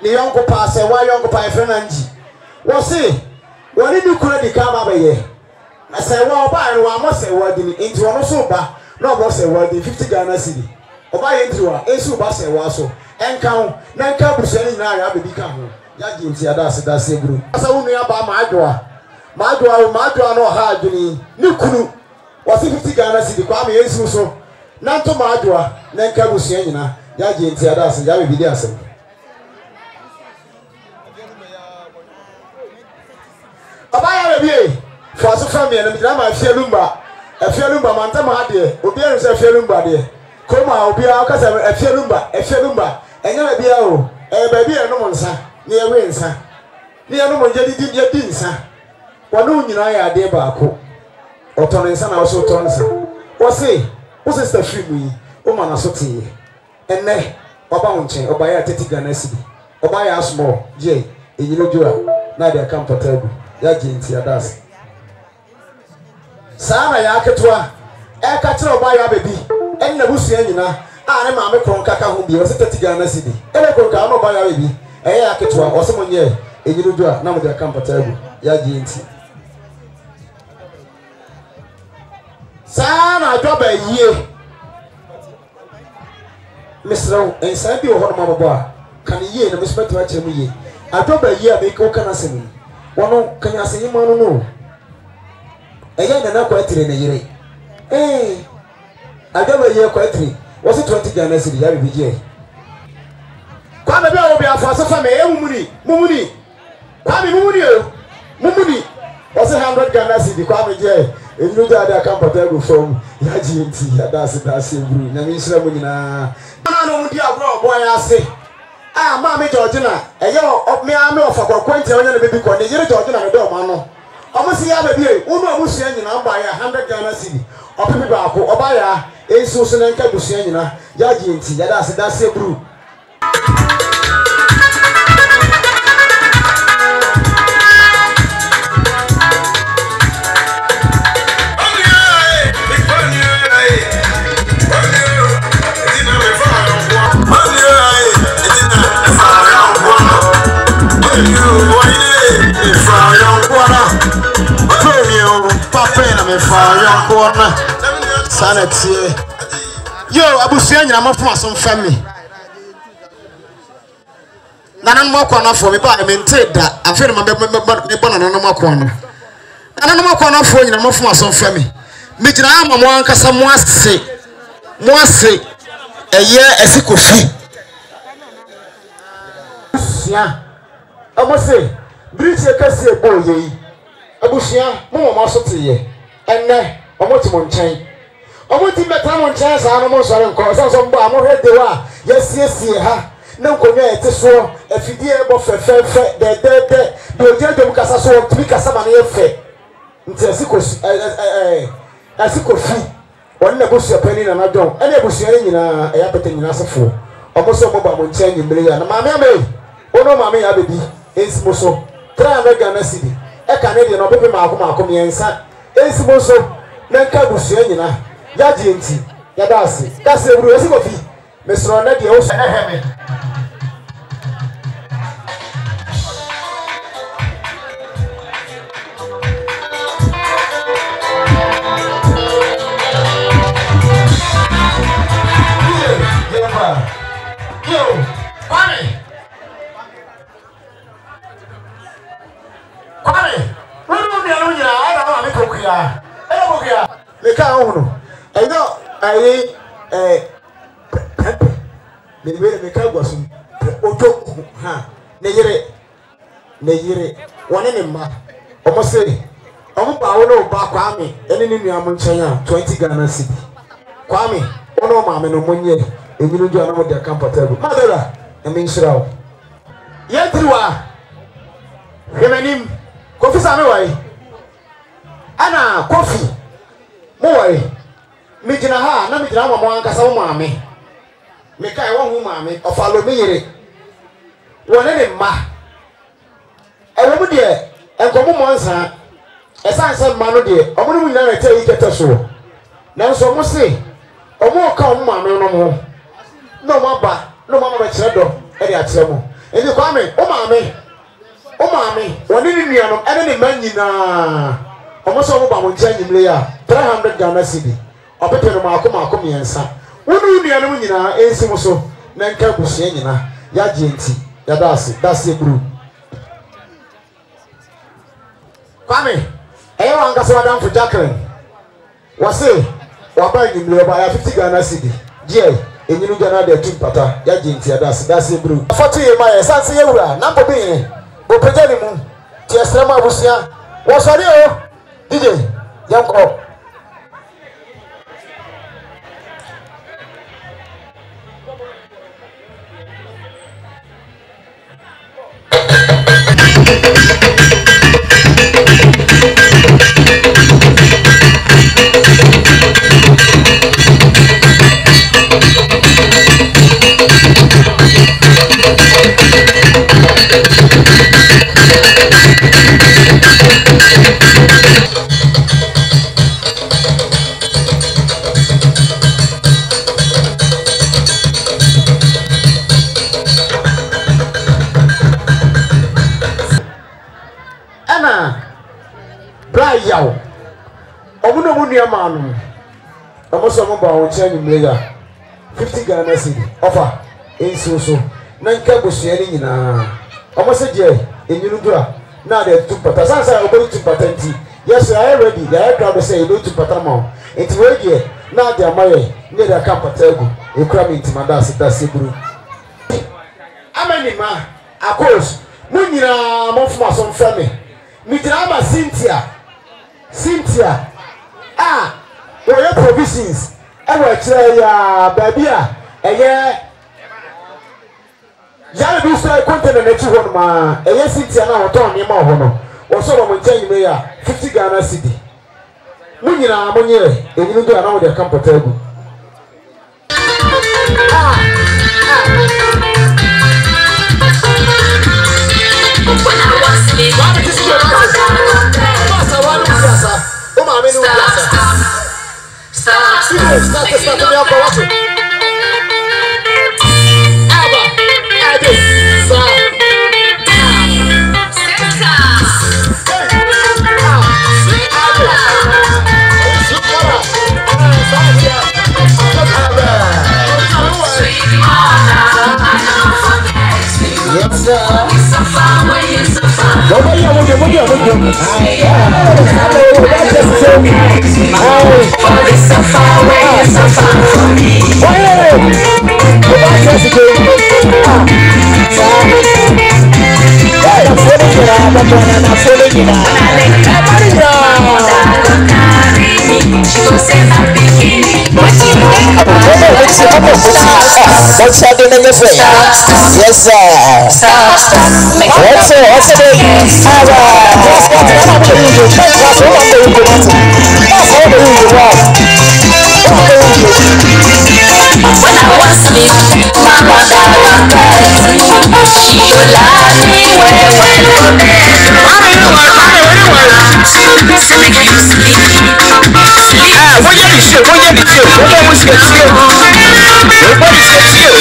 [SPEAKER 2] ne yonko pa se wa yonko pa efre na anji wo se woni ni kura di ka ba ye na se wa oba re wa mo se wa di ni enti wono so ba na obo se wa di 50 Ghana cedi oba ye enti wa ensu ba se wa so enkan na nka busuani na ya be bi ka ho ya ji nti adase guru asa wonu ya ba maadwa no ha adwini ni kunu wasi 50 Ghana cedi kwa me yesu so na nto maadwa na nka busua nyina ya ji nti adase ya be bi di asem aba ya be bi fo so family na mi ma fialumba manta ma de obi en se fialumba de koma obi a ka se fialumba enya ba bia o ba bia no monsa ni ewe nsa ni anu mo je di nsa wonu nyina ya ade ba ko otono nsa na so otono nsa wo se sister free mu o ma na so tie enne oba wonchen oba ya 30 Ghana cedi oba ya small je enyiro jura na de kam potabu ya je nti adas sana ya ketwa e ka kire oba ya bebi enna busua nyina a ne ma me kron kaka ho bi o se 30 Ghana cedi ele kron ka no oba ya bebi eye aketwa osemo nye enyiro jua na mo de kampata egu ya ji enti sana ajoba yie misraw ensa bi wo ho no mababo a kan yie na mispeto a kire mu yie ajoba yie a be ko kana semi wono kanya senyi ma no eye na na kwatire na yire ajoba yie kwatire wo se 20 Ghana cedi ya bi je kwa me bia obi afasa fa me mumuni kwa me mumuni o se 100 Ghana cedi kwa me je Enyinu da da kampata go from ya GNT ya da se buru na me nsira mu nyina na no mu di agro boy ase ah ma me George na eyo me ame of akwakwanti onye na bebi ko ne yire George na me do ma no omo si ya bebi e unu omusua nyina mba ya 100 Ghana cedi opepe ba ko oba ya ensu so na nka busua nyina ya GNT ya da se buru Sanity. Yo, abusia nyina mafuma som fami. Nanan mo kwa na fo me ba me nteda. Afi no me bona nanan mo kwa no. Nanan mo kwa na fo nyina mafuma som fami. Me gina ama mo ankasa mo ase. Mo ase eye esikofi. Sia. Amose, bridge e kase e boye yi. Abusia mo mo so teye. Enne omoti mo nchen. Omoti meta mo nchen sa no mo sore nko so mbo amo hede wa yesiesie ha na nkonwa ete so afidie bo fefefe de oje dem kasa so timi kasa ma na yefe nti asikofi wonna bosu apani na nadon ene bosu nyina eya pete nyina sefo omo so mo ba mo nchen nyimre ya na maame ame ono maame ya bebi ensimo so 300 Ghana cedi e ka ne de no pepe maako miensa ensimo so na nka bosu nyina ya GNT ya dasi kase buru esikofi mesro na de o so eheme Meka hono eyo ayi me meka gwaso ojo ha ne yire wone ne mma omo se omo ba wono ba kwame ene ne nua mo nchen a 20 Ghana cedi kwame ono ma me no monye enyinu jo na mo de kampatago madara e me nshirawo ye triwa remenim kofi sa me wai ana kofi mo wai me gina ha na me gina ma mo ankasa mo maame me kai wo hu maame ofalo me yire wone ne mma e wo mu de enkomo mo nsa esanse mma no de omo no nyina na te yi kete so na nso mo se omo ka omo maame no mo no mo ba no mo ba kire do e de akire mo eni kwame o maame wone ne nua no ene ne manyina omo so mo ba mo ntia nyimle ya 300 Ghana cedi opepe no maako miensa wonu nua no nyina ensim so na nka busia nyina ya GNT ya dasi buru kwame eyo wankasa wadam for Jacqueline wase waba nyimle ba ya 50 Ghana cedi je enyinu Ghana de tumpata ya GNT ya dasi buru foto ye ma sanse ye wura na mpo bi bo peja ni mu ti esrema busia wo sori o DJ yanko yaw omuno munua maanu omoso mo ba won chen nyimlega 50 Ghana cedi offer enso na nka bosua ni nyina omoso je enyinu dura na de tumpata sansa obori tumpata nti yes I ready the aircraft say do tumpata ma enti we je na de amaye ne de kampata egu ekura mi nti madase dase buru amani ma akos munyina mo fuma so mfame mi tira ma Cynthia wɔyɛ provisions ɛwɔ akyerɛ yɛ baabi a ɛyɛ yàrá bi sọ kọ́ńtẹ̀nà n'ekyi hɔ nom a ɛyɛ sintia na wɔtɔn nneɛma wɔ hɔ no wɔsɔ wɔn nkyɛn nyina yi a 50 Ghana cedi mo nyinaa mo nyere enyini do a na wɔde ɛka mpɔtɔ egu.
[SPEAKER 3] What's happening in your face? Yes, sir. What's when I was asleep, my mother loved me. She would love me when I went to bed. So make you sleep. What you should, what you do? What was your skill? What is your skill?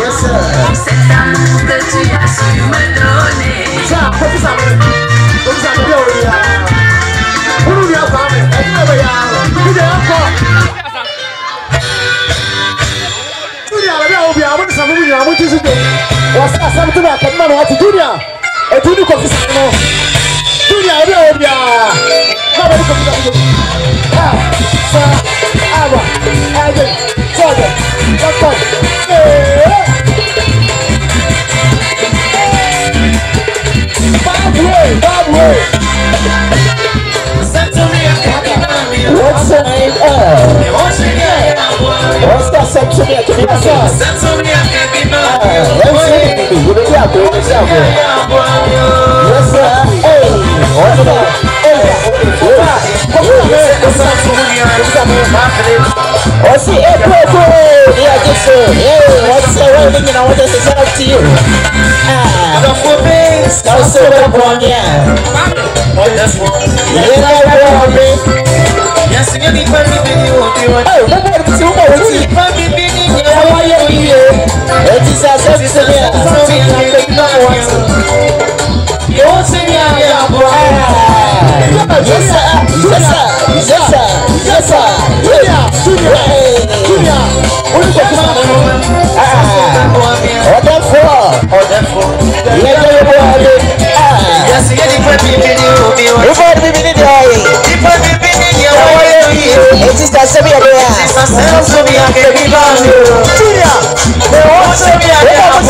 [SPEAKER 3] Yes, sir. sister Sebi Adeya. Junior, they want to be a yes.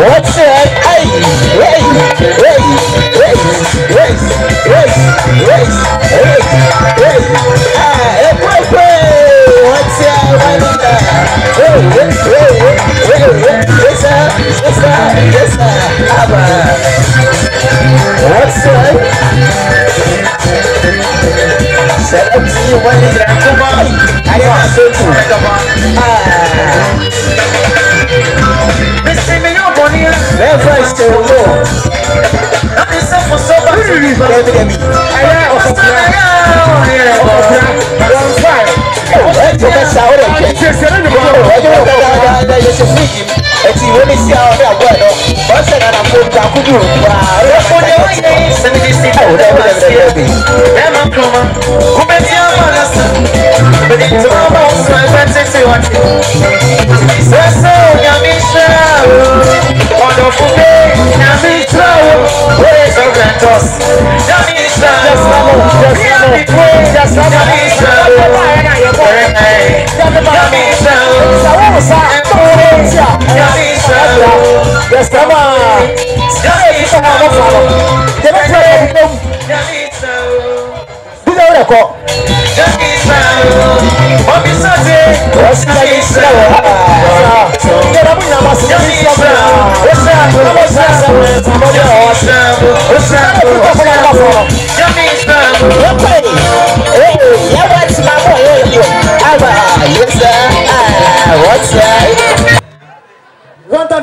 [SPEAKER 3] What's the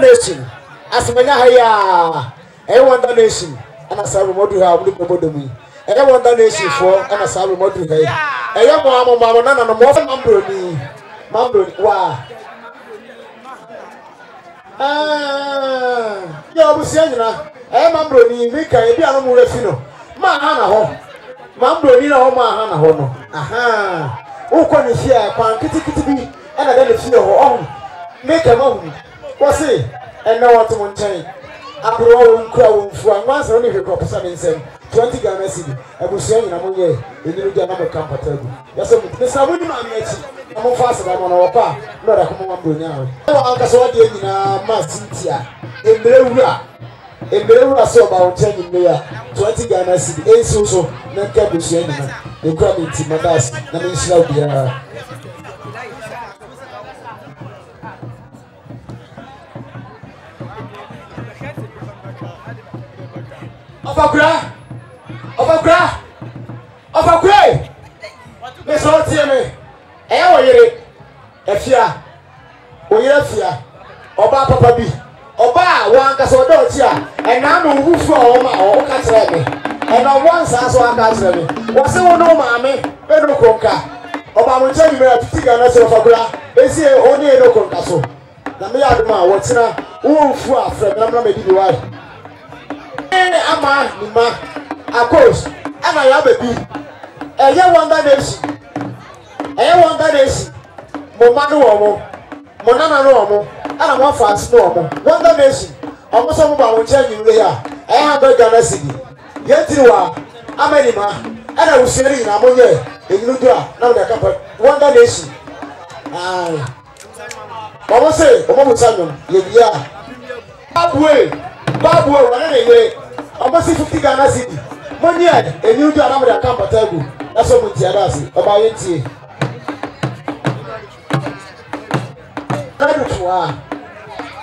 [SPEAKER 3] Nation, as many higher, everyone nation, and a Sabu Modu have looked about me. Everyone nation for and a Sabu Modu. A young mamma, and a more Mambroni, wow. You're Busiana, I Mambroni, make a piano refino. Mahana home. Mambroni, Mahana hono. Aha. Who can you hear? Kitty, and I then feel home. Make a moment. What's it? And now what to maintain? After all, crowd for once only the proposal in 20 Ghana city. I will say in a money, the new Ghana camp at Tegu. Yes, Mr. William, I'm more faster than on our car, not a common now. I was already in a mass Cynthia. In Belarus, so about 10 in there, 20 Ghana city, and so, not Cabusian, the crowd in Timadas, and in Slavia. Of a cry! Miss
[SPEAKER 2] efia oyira fia oba papa bi oba wan ka so do ti a ena no wufu o ma o ka tere me ena wan sa so aka tere me wo se wo no maame e no konka oba mo nche mi ati ga na se fakura esi o ni e no konka so na me ya duma wo tina wo fu afre na me di bi wa ama ni ma akos ana ya bebi eye wonder nation mo ma no wo mo nana no wo ana mo fast no wo wonder nation omo so mo ba wo che nyire ya ha be Ghana city yetiri wa amani ma ana wo seri na mo ye enyinu do a na wo ka wonder nation Baba say omo mo tanyo ye bia babu wa na ye omo si 50 Ghana city mo nye enyinu do a na mo ka patagu na so mo tia dasi oba ye tie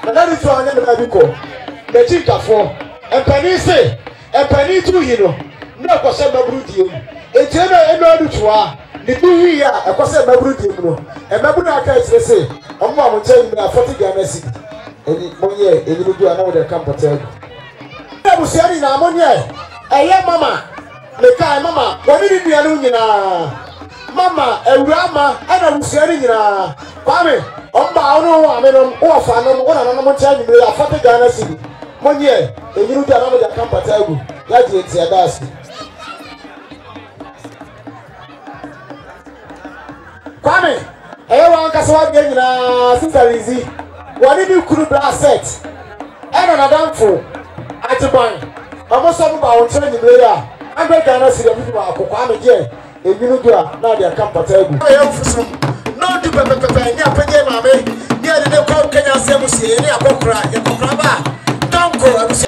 [SPEAKER 2] Nagari tuwa anya na biko. Mechika fo. Empani tu hino. Na kwase mabru die. Eti na eno adu tuwa. Ni tu hi ya kwase mabru die no. E mabru na aka etese. Omo amonche na 40 Ghana cedi. Eni monye eni du ana wo de kampota. Na busiani na amonye. Eye mama. Leka mama. Woni ni duanu nyina. Mama ewurama ana busiani nyina. Kwame Omba ono ameno o fa no wona no mo tia nyimre ya 40 Ghana cedi monye eyiru dia na mo ja kampata egu ya di enti adasi Kwame ewa nka so wa de nyina sisalizi woni bi kuru bra set ena na danfo atiban omo so mo ba won tia nyimre ya 100 Ghana cedi bi ba akokwa me je eyiru dia na dia kampata egu no do pepe ni apenye mame ni ade de kwa Kenya semu sie ni akokra ye kokra ba donko abuse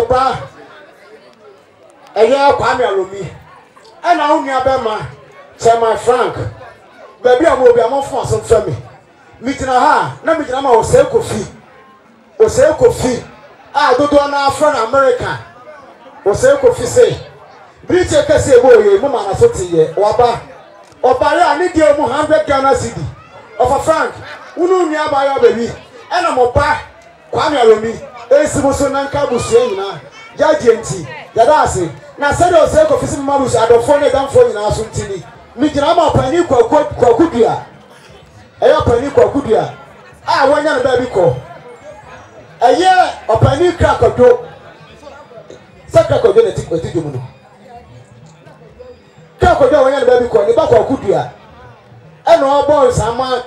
[SPEAKER 2] ba eye Kwame Alomi ana unu abema Chairman Frank baby amobi amofo aso fami mitina ha na mitina ma Osei Kofi a dodo na Afro America Osei Kofi say British kase boye mo ma na so tiye waba obare ani die mu 100 Ghana cedi of Frank unu unu abaya baby ana mo ba Kwame Alomi esimuso na nka busu nyina jaji enti yada ase na sede Osei Kofi si ma busu adofo ne danfo nyina so ntini mitina ma pani kwakudua eya pani kwakudua a wanya na ba bi ko eye opani krakodo sakrakodo na tikoti mu no krakodo wanya na ba bi ko ne ba kwakudua e no boy sama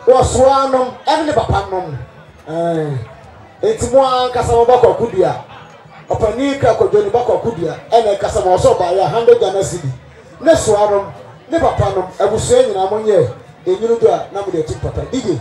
[SPEAKER 2] woso anom ene ne papa nom etimo an kasa mo ba kwakudua opani krakodo ne ba kwakudua ene kasa mo so ba ya 100 Ghana cedi ne so anom ne papa nom abusu nyina mo nye enyuru do a na mo de tu papa dige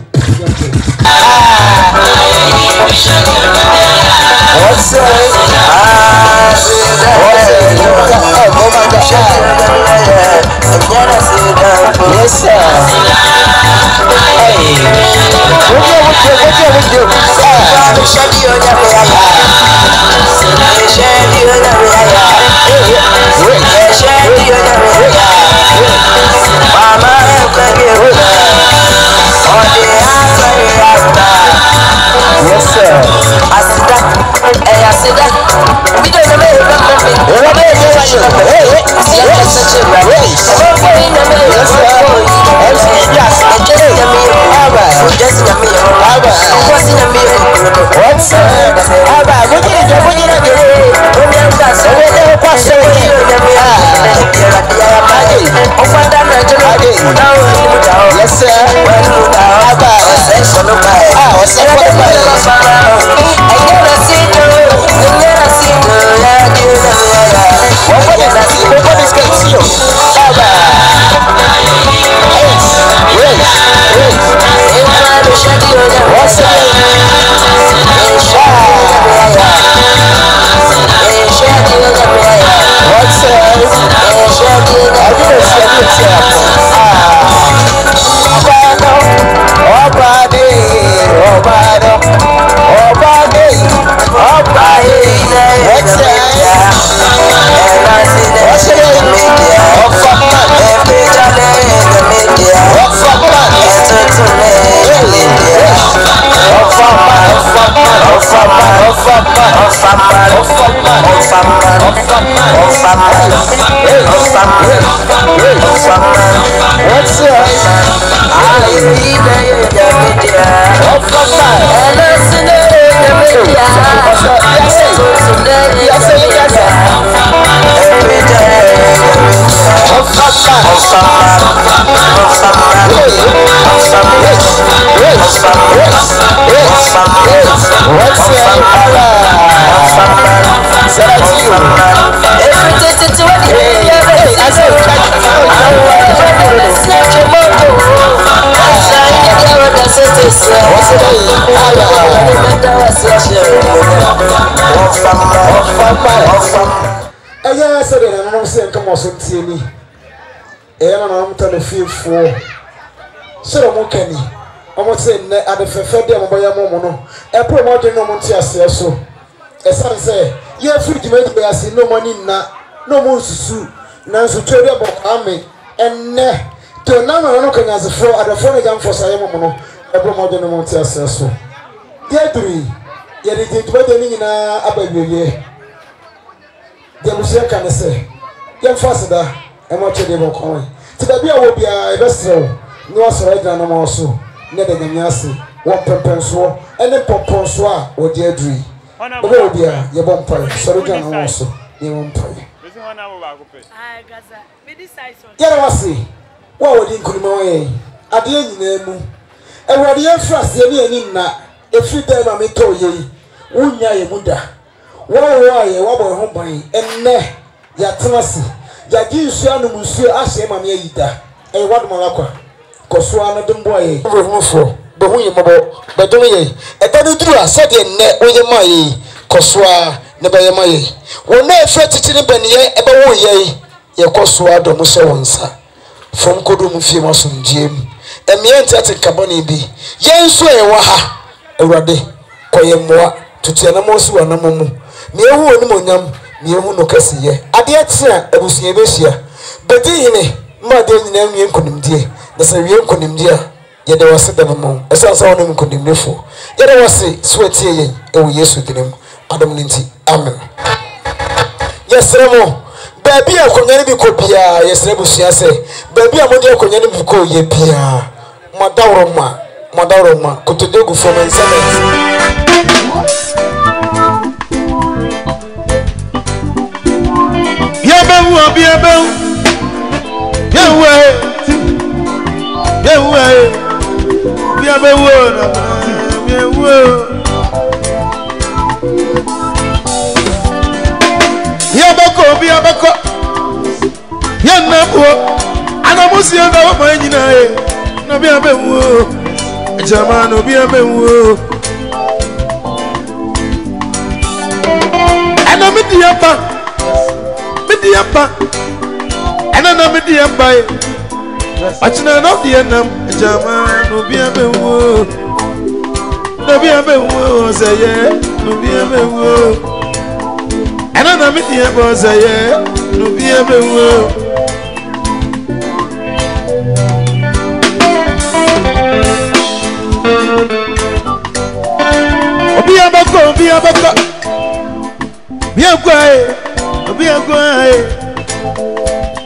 [SPEAKER 6] Yes, sir. We don't know
[SPEAKER 2] aya said na no say come so tieni e na no mta na fiefo so mo kani omo say na adefefe de mo boya mo no e pro mo de no mo ti ase so e san say ye free me de ase no money na no mo susu na so twere bo ame enne to na no kanya zefo adefo ne jam for say mo no e pro mo de no mo ti ase so ye duri ye de to de ni nyina ababiye de musia kan se ye fasida e mo chede bo kon ti da bia wo bia e besrew no asoro gra no mo so ne de nyanyase wo pempenso ene poponso a wo de aduri wo bia ye bo mpai soro gra no mo so ye wo mpai yere wasi wo di nkunima we ade nyina mu ewade ye frase ne ani na efi da ma meto ye wunya ye muda wo ye wo bo ho ban enne ya tenase ya gi nsu anu nsu ahye ma me yida e wadom lakwa koso anu dembo ye wo fo bo hu ye mobo be dum ye e da ni duru ase de ne wo ye ma ye koso
[SPEAKER 3] ne ba ye maye wo na efe tichiri baniye ebe wo ye ye koso adom hye wonsa from kodum fie masomdiem emiye ntete kaboni bi ye nso e wa ha awurade koye moa tutu na mo si wa na mo mu me ehu oni monyam me ehu no kasiye ade atia abusuye behia bedi hine ma de nyina nwie nkonimdie na se wie nkonimdie ye de wase de mo esansa wono nkonimdefo ye de wase swetie ye ewo Yesu dinim adam ninti amen yesremo baby akonya bi ko bia yesrebu sua se baby amodi akonya bi ko ye bia madawroma kutodegu from ensemet
[SPEAKER 7] yabewu Yabako Yanapo Anamusi and our Manina Nabiabewu Jamano Biabewu Anamidiapa Anamidiapa Achina not the Anam Jamano Biabewu Nabiabewu say Nabiabewu and I'm with the boss, no be a bewo. Be a bako, be a quiet, be a quiet,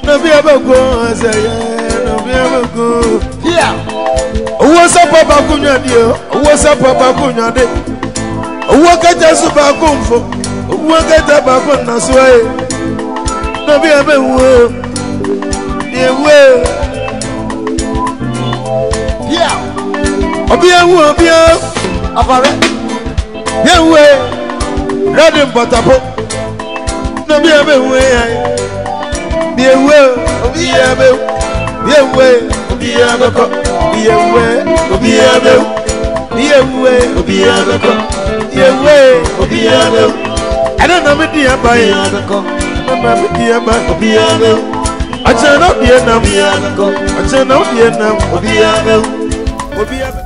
[SPEAKER 7] no be a bako, as I am, no be a bako. Yeah, what's up, Papa Cunya, dear? What's up, Papa Cunya? What can I super for? Wakata bako na swai no be abewo ewe yeah obiawo afare ewe ready botapo no be abewo ewe obiabewo ewe obiabako ewe obiabewo I don't know me dear by I'm dear by I turn out the end of I turn out the end of